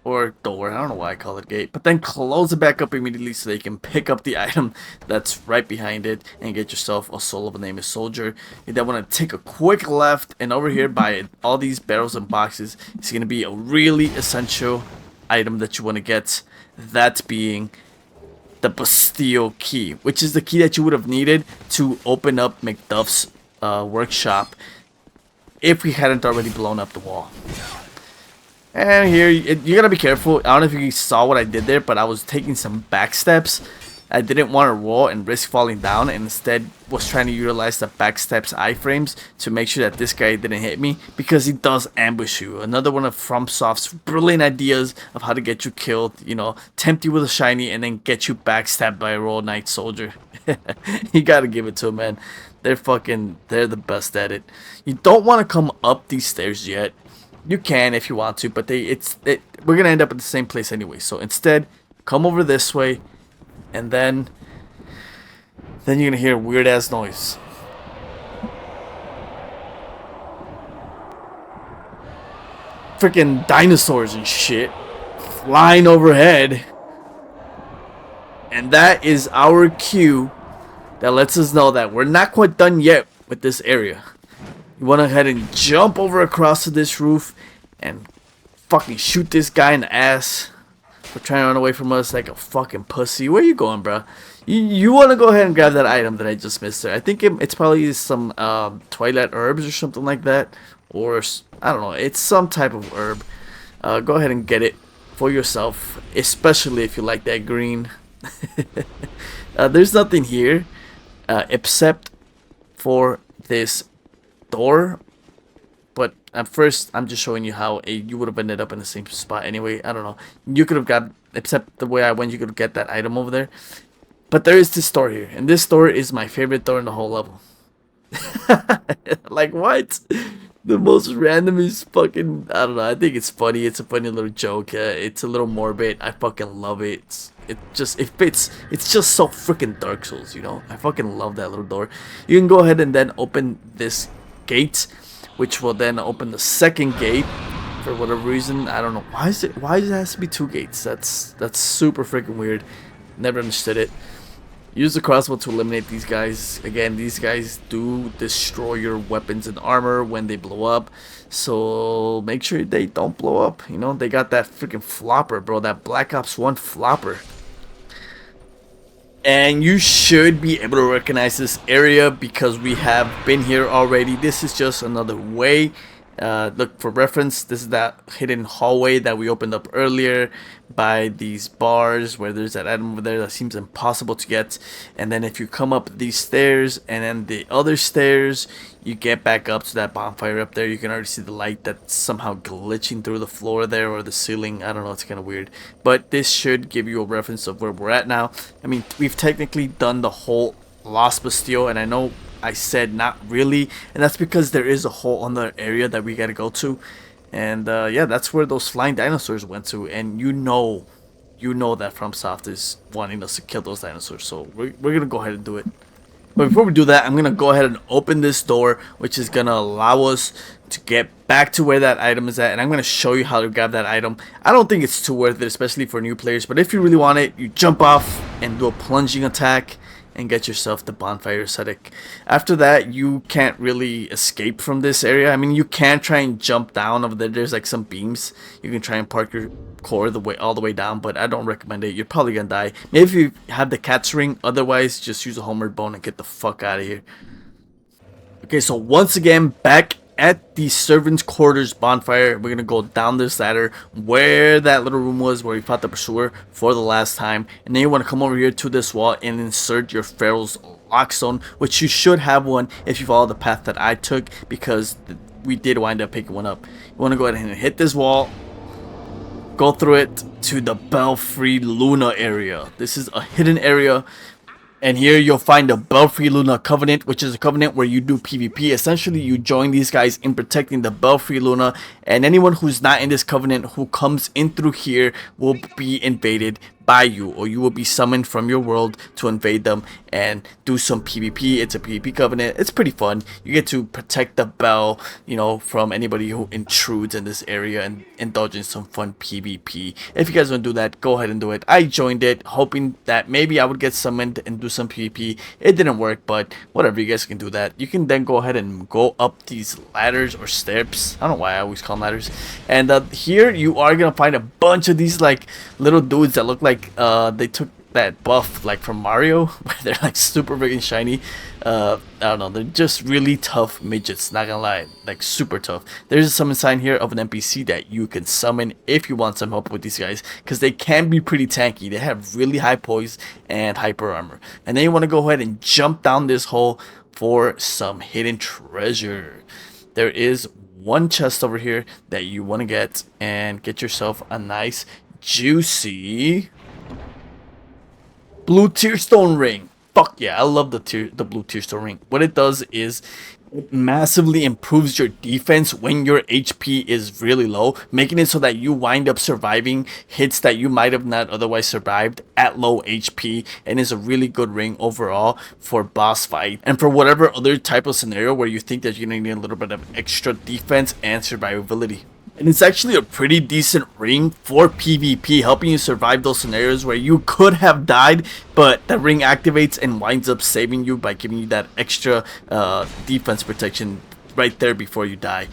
or door, I don't know why I call it gate, but then close it back up immediately so that you can pick up the item that's right behind it and get yourself a soul of a nameless soldier. You then want to take a quick left, and over here by all these barrels and boxes is going to be a really essential item that you want to get, that being the Bastille Key, which is the key that you would have needed to open up McDuff's workshop if we hadn't already blown up the wall. And here you gotta be careful. I don't know if you saw what I did there, but I was taking some back steps. I didn't want to roll and risk falling down, and instead was trying to utilize the back steps iframes to make sure that this guy didn't hit me, because he does ambush you. Another one of FromSoft's brilliant ideas of how to get you killed, you know, tempt you with a shiny and then get you backstabbed by a Royal Knight soldier. You gotta give it to him, man. They're the best at it. You don't want to come up these stairs yet. You can if you want to, but we're gonna end up at the same place anyway. So instead, come over this way, and then you're gonna hear a weird ass noise. Freaking dinosaurs and shit flying overhead, and that is our cue that lets us know that we're not quite done yet with this area. You want to head and jump over across to this roof and fucking shoot this guy in the ass for trying to run away from us like a fucking pussy. Where you going, bro? You want to go ahead and grab that item that I just missed there. I think it's probably some twilight herbs or something like that, or I don't know, it's some type of herb. Go ahead and get it for yourself, especially if you like that green. There's nothing here except for this door, but at first I'm just showing you how you would have ended up in the same spot anyway. I don't know, you could have got, except the way I went, you could get that item over there. But there is this door here, and this door is my favorite door in the whole level. Like, what? The most randomest fucking, I don't know, I think it's funny. It's a funny little joke. It's a little morbid. I fucking love it. It fits. It's just so freaking Dark Souls, you know. I fucking love that little door. You can go ahead and then open this gate, which will then open the second gate. For whatever reason, I don't know why does it has to be two gates. That's super freaking weird. Never understood it. Use the crossbow to eliminate these guys. Again, these guys do destroy your weapons and armor when they blow up, so make sure they don't blow up. You know, they got that freaking flopper, bro, that Black Ops 1 flopper. And you should be able to recognize this area because we have been here already. This is just another way Look, for reference, this is that hidden hallway that we opened up earlier by these bars where there's that item over there that seems impossible to get. And then if you come up these stairs and then the other stairs, you get back up to that bonfire up there. You can already see the light that's somehow glitching through the floor there or the ceiling. I don't know, it's kind of weird. But this should give you a reference of where we're at now. I mean, we've technically done the whole Lost Bastille, and I know I said not really, and that's because there is a whole other area that we gotta go to. And yeah, that's where those flying dinosaurs went to, and you know that FromSoft is wanting us to kill those dinosaurs, so we're gonna go ahead and do it. But before we do that, I'm gonna go ahead and open this door, which is gonna allow us to get back to where that item is at, and I'm gonna show you how to grab that item. I don't think it's too worth it, especially for new players, but if you really want it, you jump off and do a plunging attack and get yourself the Bonfire aesthetic. After that, you can't really escape from this area. I mean, you can try and jump down over there. There's like some beams. You can try and park your core all the way down, but I don't recommend it. You're probably gonna die. Maybe if you have the cat's ring, otherwise just use a homeward bone and get the fuck out of here. Okay, so once again, back at the servants' quarters bonfire, we're gonna go down this ladder where that little room was where we fought the pursuer for the last time, and then you want to come over here to this wall and insert your Pharaoh's lock stone, which you should have one if you follow the path that I took, because we did wind up picking one up. You want to go ahead and hit this wall, go through it to the Belfry Luna area. This is a hidden area. And here you'll find the Belfry Luna Covenant, which is a covenant where you do PvP. Essentially, you join these guys in protecting the Belfry Luna, and anyone who's not in this covenant who comes in through here will be invaded by you, or you will be summoned from your world to invade them and do some PvP. It's a PvP covenant. It's pretty fun. You get to protect the bell, you know, from anybody who intrudes in this area and indulge in some fun PvP. If you guys want to do that, go ahead and do it. I joined it hoping that maybe I would get summoned and do some PvP. It didn't work, but whatever, you guys can do that. You can then go ahead and go up these ladders or steps. I don't know why I always call them ladders. And here you are gonna find a bunch of these like little dudes that look like they took that buff like from Mario, where they're like super big and shiny. I don't know, they're just really tough midgets, not gonna lie, like super tough. There's a summon sign here of an NPC that you can summon if you want some help with these guys, because they can be pretty tanky. They have really high poise and hyper armor. And then you want to go ahead and jump down this hole for some hidden treasure. There is one chest over here that you want to get, and get yourself a nice juicy blue tearstone ring. Fuck yeah, I love the blue tearstone ring. What it does is it massively improves your defense when your HP is really low, making it so that you wind up surviving hits that you might have not otherwise survived at low HP, and is a really good ring overall for boss fight and for whatever other type of scenario where you think that you're gonna need a little bit of extra defense and survivability. And it's actually a pretty decent ring for PvP, helping you survive those scenarios where you could have died, but the ring activates and winds up saving you by giving you that extra defense protection right there before you die.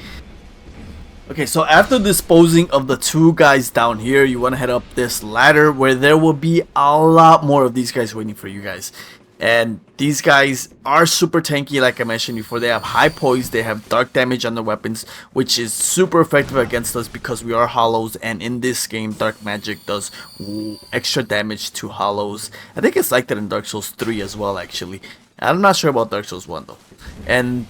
Okay, so after disposing of the two guys down here, you want to head up this ladder where there will be a lot more of these guys waiting for you guys. And these guys are super tanky, like I mentioned before. They have high poise, they have dark damage on their weapons, which is super effective against us because we are hollows, and in this game dark magic does extra damage to hollows. I think it's like that in Dark Souls 3 as well, actually. I'm not sure about Dark Souls 1 though. And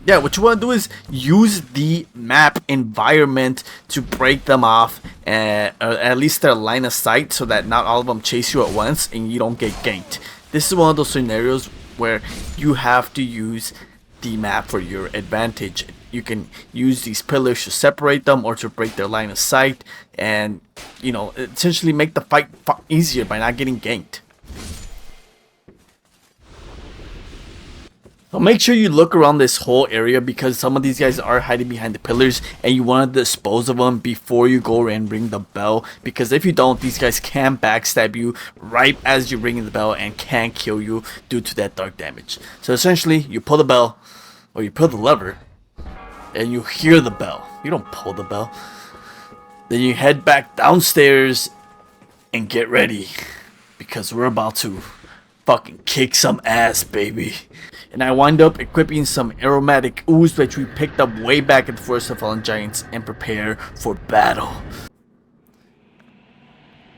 yeah, what you want to do is use the map environment to break them off, or at least their line of sight, so that not all of them chase you at once and you don't get ganked. This is one of those scenarios where you have to use the map for your advantage. You can use these pillars to separate them or to break their line of sight, and you know, essentially make the fight easier by not getting ganked. So make sure you look around this whole area, because some of these guys are hiding behind the pillars and you want to dispose of them before you go and ring the bell, because if you don't, these guys can backstab you right as you're ringing the bell and can kill you due to that dark damage. So essentially, you pull the bell, or you pull the lever, and you hear the bell. You don't pull the bell. Then you head back downstairs and get ready, because we're about to fucking kick some ass, baby. And I wind up equipping some aromatic ooze, which we picked up way back at the Forest of Fallen Giants, and prepare for battle.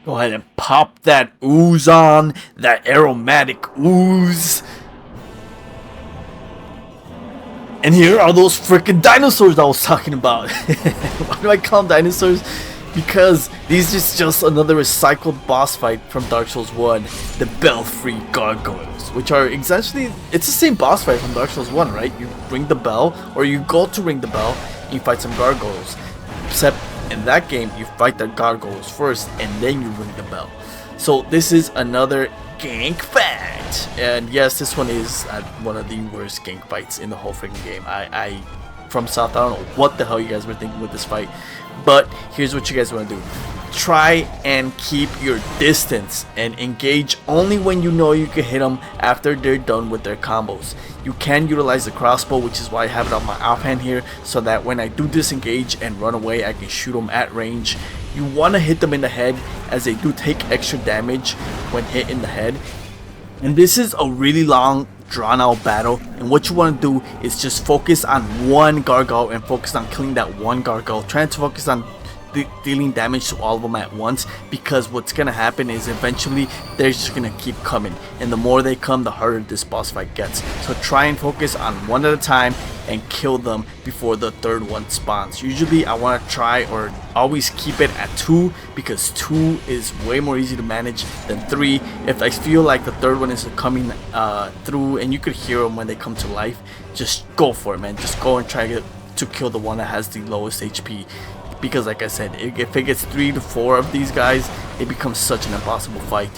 Go ahead and pop that ooze on, that aromatic ooze. And here are those freaking dinosaurs I was talking about. Why do I call them dinosaurs? Because these is just another recycled boss fight from Dark Souls 1, the Belfry Gargoyles, which are essentially, it's the same boss fight from Dark Souls 1, right? You ring the bell, or you go to ring the bell, and you fight some gargoyles. Except in that game, you fight the gargoyles first, and then you ring the bell. So this is another Gank fight, and yes, this one is one of the worst Gank fights in the whole freaking game. I from South, I don't know what the hell you guys were thinking with this fight, but here's what you guys want to do. Try and keep your distance and engage only when you know you can hit them after they're done with their combos. You can utilize the crossbow, which is why I have it on my offhand here, so that when I do disengage and run away, I can shoot them at range. You want to hit them in the head, as they do take extra damage when hit in the head. And this is a really long, drawn out battle, and what you want to do is just focus on one gargoyle and focus on killing that one gargoyle. Try to focus on dealing damage to all of them at once, because what's gonna happen is eventually they're just gonna keep coming, and the more they come, the harder this boss fight gets. So try and focus on one at a time and kill them before the third one spawns. Usually I want to try or always keep it at 2, because 2 is way more easy to manage than 3. If I feel like the third one is coming through and you could hear them when they come to life, just go for it, man. Just go and try to kill the one that has the lowest HP. Because like I said, if it gets 3 to 4 of these guys, it becomes such an impossible fight.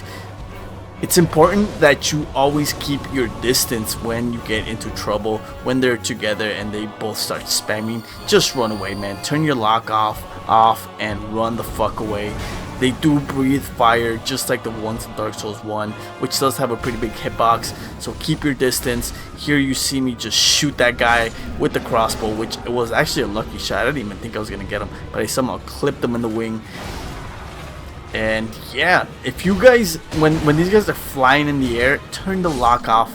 It's important that you always keep your distance when you get into trouble. When they're together and they both start spamming, just run away, man. Turn your lock off and run the fuck away. They do breathe fire just like the ones in Dark Souls 1, which does have a pretty big hitbox, so keep your distance. Here you see me just shoot that guy with the crossbow, which it was actually a lucky shot. I didn't even think I was going to get him, but I somehow clipped him in the wing. And yeah, if you guys, when these guys are flying in the air, turn the lock off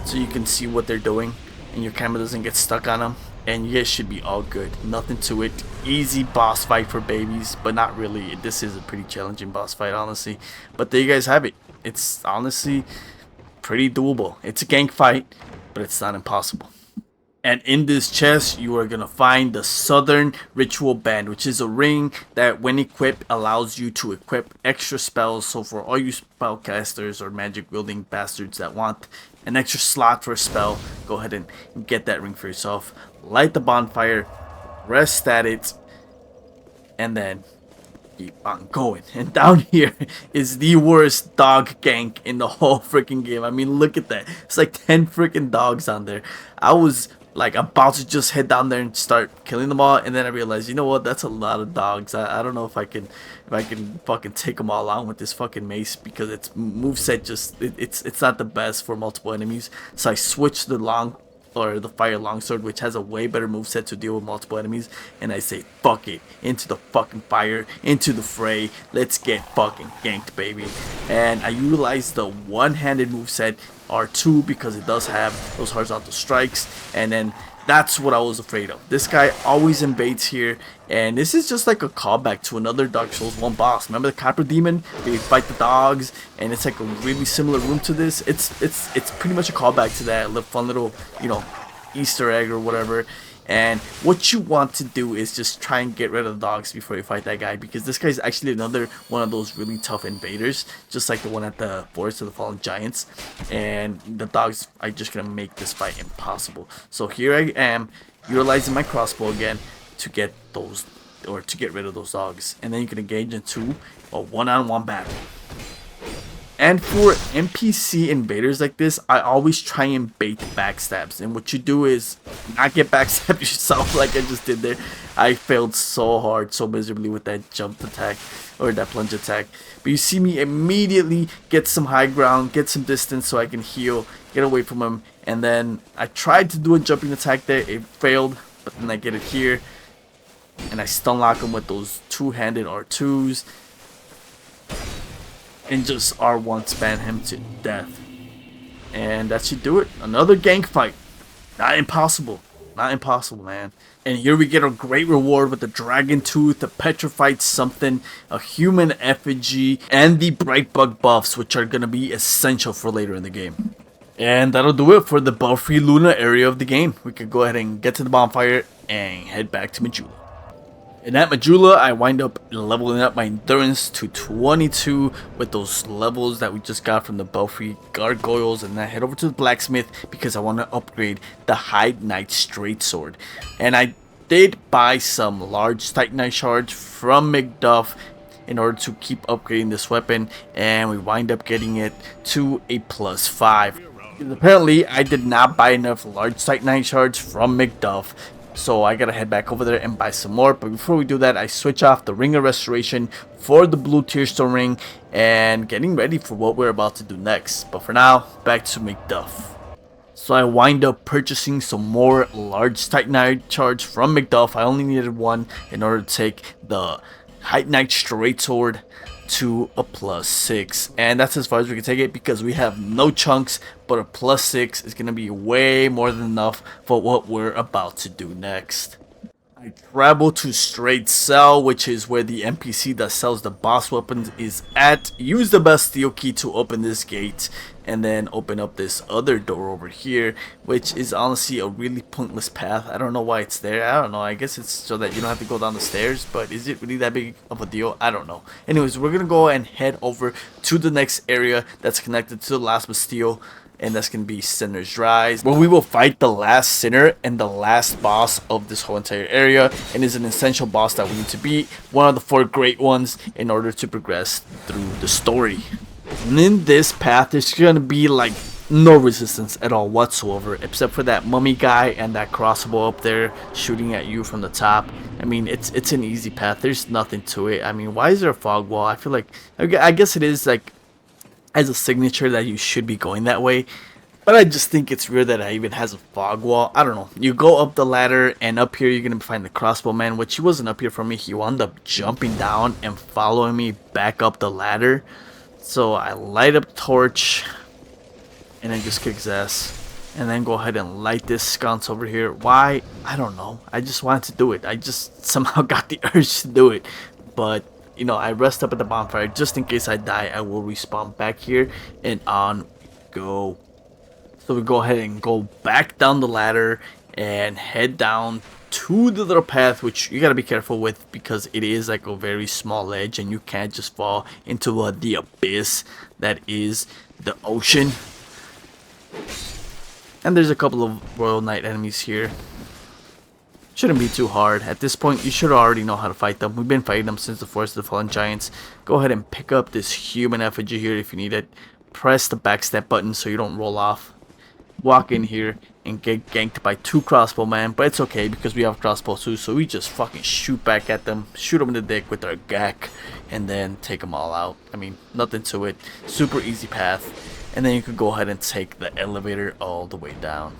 so you can see what they're doing and your camera doesn't get stuck on them. And you guys should be all good. Nothing to it. Easy boss fight for babies, but not really. This is a pretty challenging boss fight, honestly. But there you guys have it. It's honestly pretty doable. It's a gank fight, but it's not impossible. And in this chest, you are going to find the Southern Ritual Band, which is a ring that when equipped allows you to equip extra spells. So for all you spellcasters or magic wielding bastards that want an extra slot for a spell, go ahead and get that ring for yourself. Light the bonfire, rest at it, and then keep on going. And down here is the worst dog gank in the whole freaking game. I mean, look at that. It's like 10 freaking dogs on there. I was like about to just head down there and start killing them all, and then I realized, you know what, that's a lot of dogs. I don't know if I can fucking take them all on with this fucking mace, because its moveset just it's not the best for multiple enemies. So I switched the fire longsword, which has a way better moveset to deal with multiple enemies, and I say fuck it, into the fucking fire, into the fray, let's get fucking ganked, baby. And I utilize the one-handed moveset R2 because it does have those horizontal strikes, and then that's what I was afraid of. This guy always invades here, and this is just like a callback to another Dark Souls 1 boss. Remember the Copper Demon? They fight the dogs, and it's like a really similar room to this. It's pretty much a callback to that fun little, you know, Easter egg or whatever. And what you want to do is just try and get rid of the dogs before you fight that guy, because this guy's actually another one of those really tough invaders, just like the one at the Forest of the Fallen Giants. And the dogs are just gonna make this fight impossible. So here I am utilizing my crossbow again to get those, or to get rid of those dogs, and then you can engage into a one-on-one battle. And for NPC invaders like this, I always try and bait backstabs. And what you do is not get backstabbed yourself like I just did there. I failed so hard, so miserably with that jump attack, or that plunge attack. But you see me immediately get some high ground, get some distance so I can heal, get away from him. And then I tried to do a jumping attack there, it failed. But then I get it here, and I stun lock him with those two-handed R2s. and just R1 spam him to death. And that should do it. Another gank fight. Not impossible. Not impossible, man. And here we get a great reward with the Dragon Tooth, the Petrified something, a human effigy, and the Brightbug buffs, which are going to be essential for later in the game. And that'll do it for the Belfry Luna area of the game. We could go ahead and get to the bonfire and head back to Majula. And at Majula, I wind up leveling up my endurance to 22 with those levels that we just got from the Belfry Gargoyles. And I head over to the blacksmith because I want to upgrade the Hide Knight Straight Sword. And I did buy some large Titanite shards from McDuff in order to keep upgrading this weapon. And we wind up getting it to a +5. Apparently, I did not buy enough large Titanite shards from McDuff. So I gotta head back over there and buy some more. But before we do that, I switch off the Ring of Restoration for the blue Tearstone ring and getting ready for what we're about to do next. But for now, back to McDuff. So I wind up purchasing some more large Titanite shards from McDuff. I only needed one in order to take the Hide Knight Straight Sword to a +6, and that's as far as we can take it because we have no chunks, but a +6 is going to be way more than enough for what we're about to do next. I travel to Straight Cell, which is where the NPC that sells the boss weapons is at. Use the Bastille Key to open this gate and then open up this other door over here, which is honestly a really pointless path. I don't know why it's there. I don't know. I guess it's so that you don't have to go down the stairs, but is it really that big of a deal? I don't know. Anyways, we're going to go and head over to the next area that's connected to the Lost Bastille. And that's going to be Sinner's Rise, where we will fight the last Sinner and the last boss of this whole entire area. And is an essential boss that we need to beat, one of the 4 great ones, in order to progress through the story. And in this path, there's going to be like no resistance at all whatsoever, except for that mummy guy and that crossbow up there shooting at you from the top. I mean, it's an easy path. There's nothing to it. I mean, why is there a fog wall? I feel like, I guess it is like as a signature that you should be going that way, but I just think it's weird that it even has a fog wall. I don't know. You go up the ladder, and up here you're gonna find the crossbow man, which he wasn't up here for me. He wound up jumping down and following me back up the ladder. So I light up the torch and then just kick his ass, and then go ahead and light this sconce over here. Why? I don't know. I just wanted to do it. I just somehow got the urge to do it, but you know, I rest up at the bonfire just in case I die. I will respawn back here, and on we go. So we go ahead and go back down the ladder and head down to the little path, which you gotta be careful with because it is like a very small ledge and you can't just fall into the abyss that is the ocean. And there's a couple of Royal Knight enemies here. Shouldn't be too hard. At this point, you should already know how to fight them. We've been fighting them since the Forest of the Fallen Giants. Go ahead and pick up this human effigy here if you need it. Press the backstep button so you don't roll off. Walk in here and get ganked by 2 crossbow man, but it's okay because we have crossbow too, so we just fucking shoot back at them, shoot them in the dick with our Gangk, and then take them all out. I mean, nothing to it. Super easy path. And then you can go ahead and take the elevator all the way down.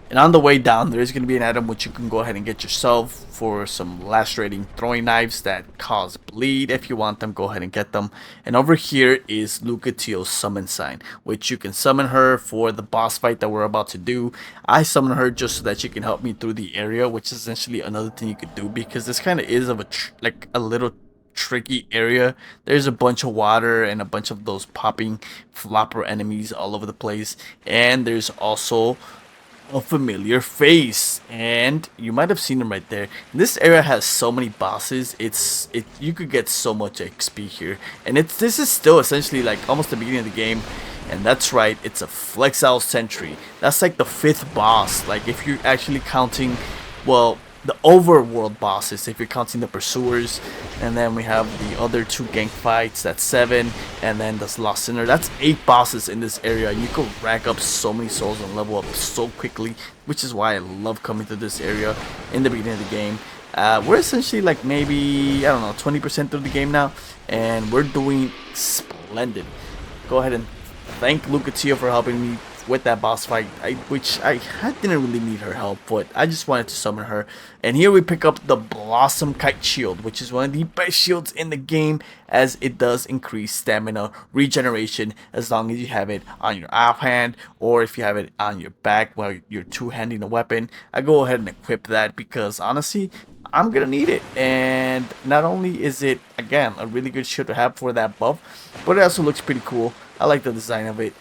And on the way down, there is going to be an item which you can go ahead and get yourself for some lacerating throwing knives that cause bleed. If you want them, go ahead and get them. And over here is Lucatiel's summon sign, which you can summon her for the boss fight that we're about to do. I summon her just so that she can help me through the area, which is essentially another thing you could do because this kind of is of like a little tricky area. There's a bunch of water and a bunch of those popping flopper enemies all over the place. And there's also a familiar face, and you might have seen him right there. This area has so many bosses. You could get so much XP here, and this is still essentially like almost the beginning of the game. And that's right, it's a Flexile Sentry. That's like the 5th boss, like if you're actually counting, well, the overworld bosses, if you're counting the pursuers. And then we have the other 2 Gank Fights, that's 7, and then this Lost Sinner, that's 8 bosses in this area. You can rack up so many souls and level up so quickly, which is why I love coming to this area in the beginning of the game. We're essentially like maybe, I don't know, 20% through the game now, and we're doing splendid. Go ahead and thank Lucatiel for helping me with that boss fight, which I didn't really need her help, but I just wanted to summon her. And here we pick up the Blossom Kite Shield, which is one of the best shields in the game, as it does increase stamina regeneration as long as you have it on your offhand, or if you have it on your back while you're two-handing a weapon. I go ahead and equip that because honestly, I'm gonna need it. And not only is it, again, a really good shield to have for that buff, but it also looks pretty cool. I like the design of it,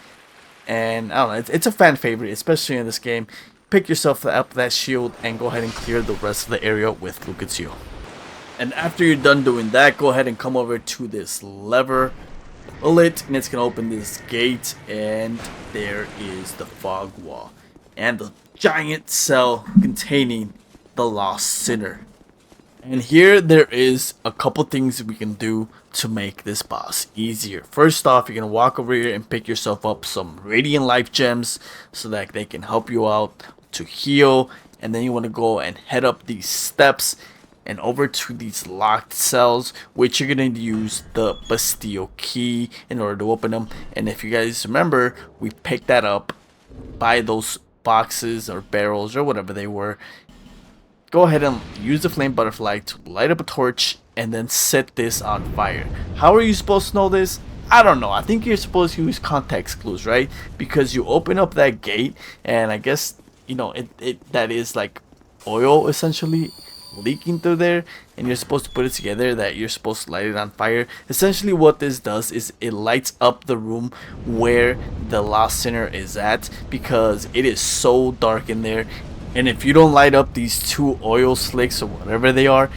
and I don't know, it's a fan favorite, especially in this game. Pick yourself up that shield and go ahead and clear the rest of the area with Lucatiel. And after you're done doing that, go ahead and come over to this lever, pull it, and it's gonna open this gate, and there is the fog wall and the giant cell containing the Lost Sinner. And here there is a couple things we can do to make this boss easier. First off, you're going to walk over here and pick yourself up some Radiant Life Gems so that they can help you out to heal. And then you want to go and head up these steps and over to these locked cells, which you're going to use the Bastille Key in order to open them. And if you guys remember, we picked that up by those boxes or barrels or whatever they were. Go ahead and use the flame butterfly to light up a torch and then set this on fire. How are you supposed to know this? I don't know. I think you're supposed to use context clues, right? Because you open up that gate and I guess, you know, that is like oil essentially leaking through there, and you're supposed to put it together that you're supposed to light it on fire. Essentially what this does is it lights up the room where the Lost Sinner is at, because it is so dark in there. And if you don't light up these two oil slicks or whatever they are,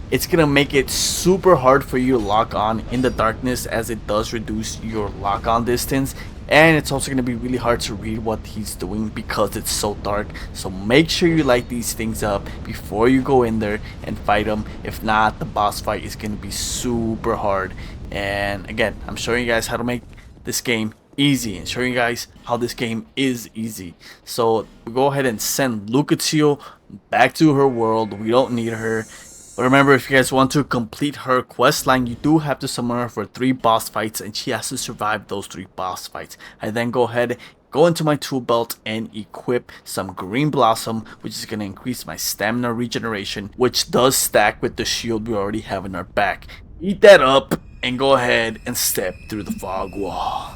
it's gonna make it super hard for you to lock on in the darkness, as it does reduce your lock on distance. And it's also gonna be really hard to read what he's doing because it's so dark. So make sure you light these things up before you go in there and fight him. If not, the boss fight is gonna be super hard. And again, I'm showing you guys how to make this game easy and showing you guys how this game is easy. So we go ahead and send Lucatiel back to her world. We don't need her. But remember, if you guys want to complete her quest line, you do have to summon her for 3 boss fights, and she has to survive those 3 boss fights. I then go ahead, go into my tool belt and equip some Green Blossom, which is going to increase my stamina regeneration, which does stack with the shield we already have in our back. Eat that up and go ahead and step through the fog wall.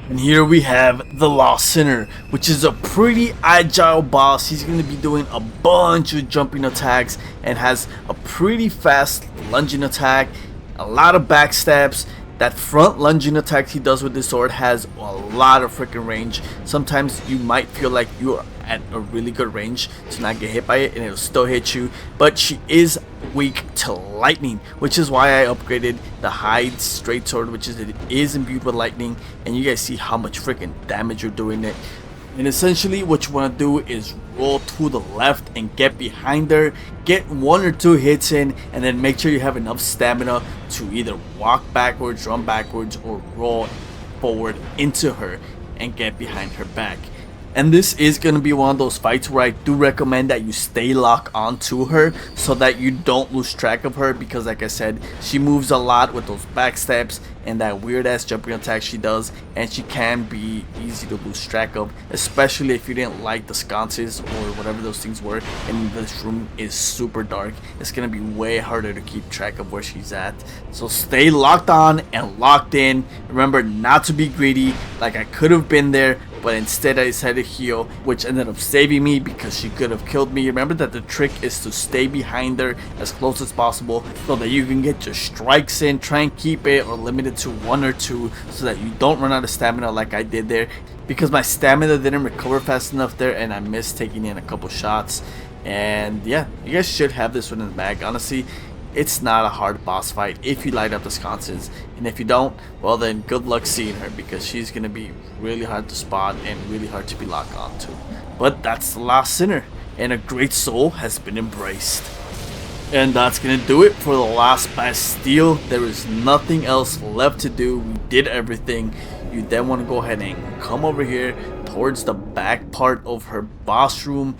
And here we have the Lost Sinner, which is a pretty agile boss. He's going to be doing a bunch of jumping attacks and has a pretty fast lunging attack, a lot of backstabs. That front lunging attack he does with this sword has a lot of freaking range. Sometimes you might feel like you are at a really good range to not get hit by it, and it'll still hit you. But she is weak to lightning, which is why I upgraded the Hide straight sword, which is it is imbued with lightning, and you guys see how much freaking damage you're doing it. And essentially what you want to do is roll to the left and get behind her, get 1 or 2 hits in, and then make sure you have enough stamina to either walk backwards, run backwards, or roll forward into her and get behind her back. And this is going to be one of those fights where I do recommend that you stay locked onto her so that you don't lose track of her, because like I said, she moves a lot with those backstabs and that weird ass jumping attack she does, and she can be easy to lose track of, especially if you didn't like the sconces or whatever those things were, and this room is super dark. It's going to be way harder to keep track of where she's at. So stay locked on and locked in. Remember not to be greedy, like I could have been there, but instead I decided to heal, which ended up saving me because she could have killed me. Remember that the trick is to stay behind her as close as possible so that you can get your strikes in. Try and keep it or limit it to 1 or 2 so that you don't run out of stamina like I did there, because my stamina didn't recover fast enough there and I missed taking in a couple shots. And yeah, you guys should have this one in the bag. Honestly, it's not a hard boss fight if you light up the sconces, and if you don't, well then good luck seeing her, because she's gonna be really hard to spot and really hard to be locked onto. But that's the last sinner, and a great soul has been embraced. And that's gonna do it for the Lost Bastille. There is nothing else left to do. We did everything. You then want to go ahead and come over here towards the back part of her boss room.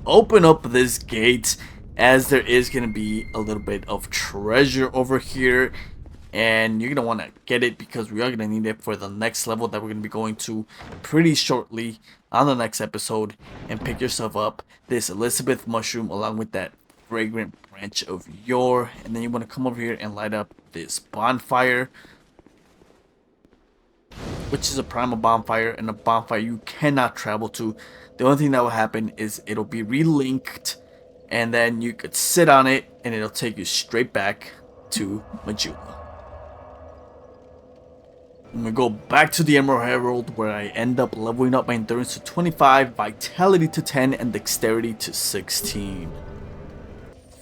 Open up this gate, as there is gonna be a little bit of treasure over here. And you're gonna want to get it because we are gonna need it for the next level that we're gonna be going to pretty shortly on the next episode. And pick yourself up this Elizabeth mushroom along with that fragrant branch of Yore. And then you want to come over here and light up this bonfire, which is a primal bonfire, and a bonfire you cannot travel to. The only thing that will happen is it'll be relinked, and then you could sit on it and it'll take you straight back to Majula. I'm gonna go back to the Emerald Herald, where I end up leveling up my endurance to 25, vitality to 10, and dexterity to 16.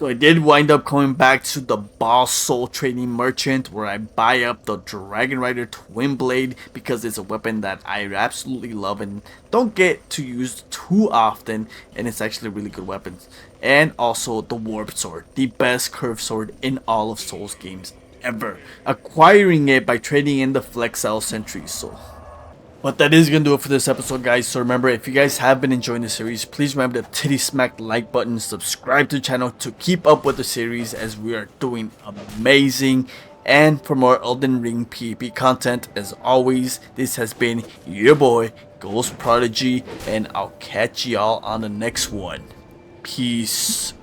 So I did wind up coming back to the boss soul trading merchant, where I buy up the Dragon Rider Twinblade because it's a weapon that I absolutely love and don't get to use too often, and it's actually a really good weapon. And also the Warp Sword, the best curved sword in all of Souls games ever, acquiring it by trading in the Flexile Sentry Soul. But that is going to do it for this episode, guys. So remember, if you guys have been enjoying the series, please remember to titty smack the like button, subscribe to the channel to keep up with the series, as we are doing amazing. And for more Elden Ring PvP content, as always, this has been your boy Ghost Prodigy, and I'll catch y'all on the next one. Peace.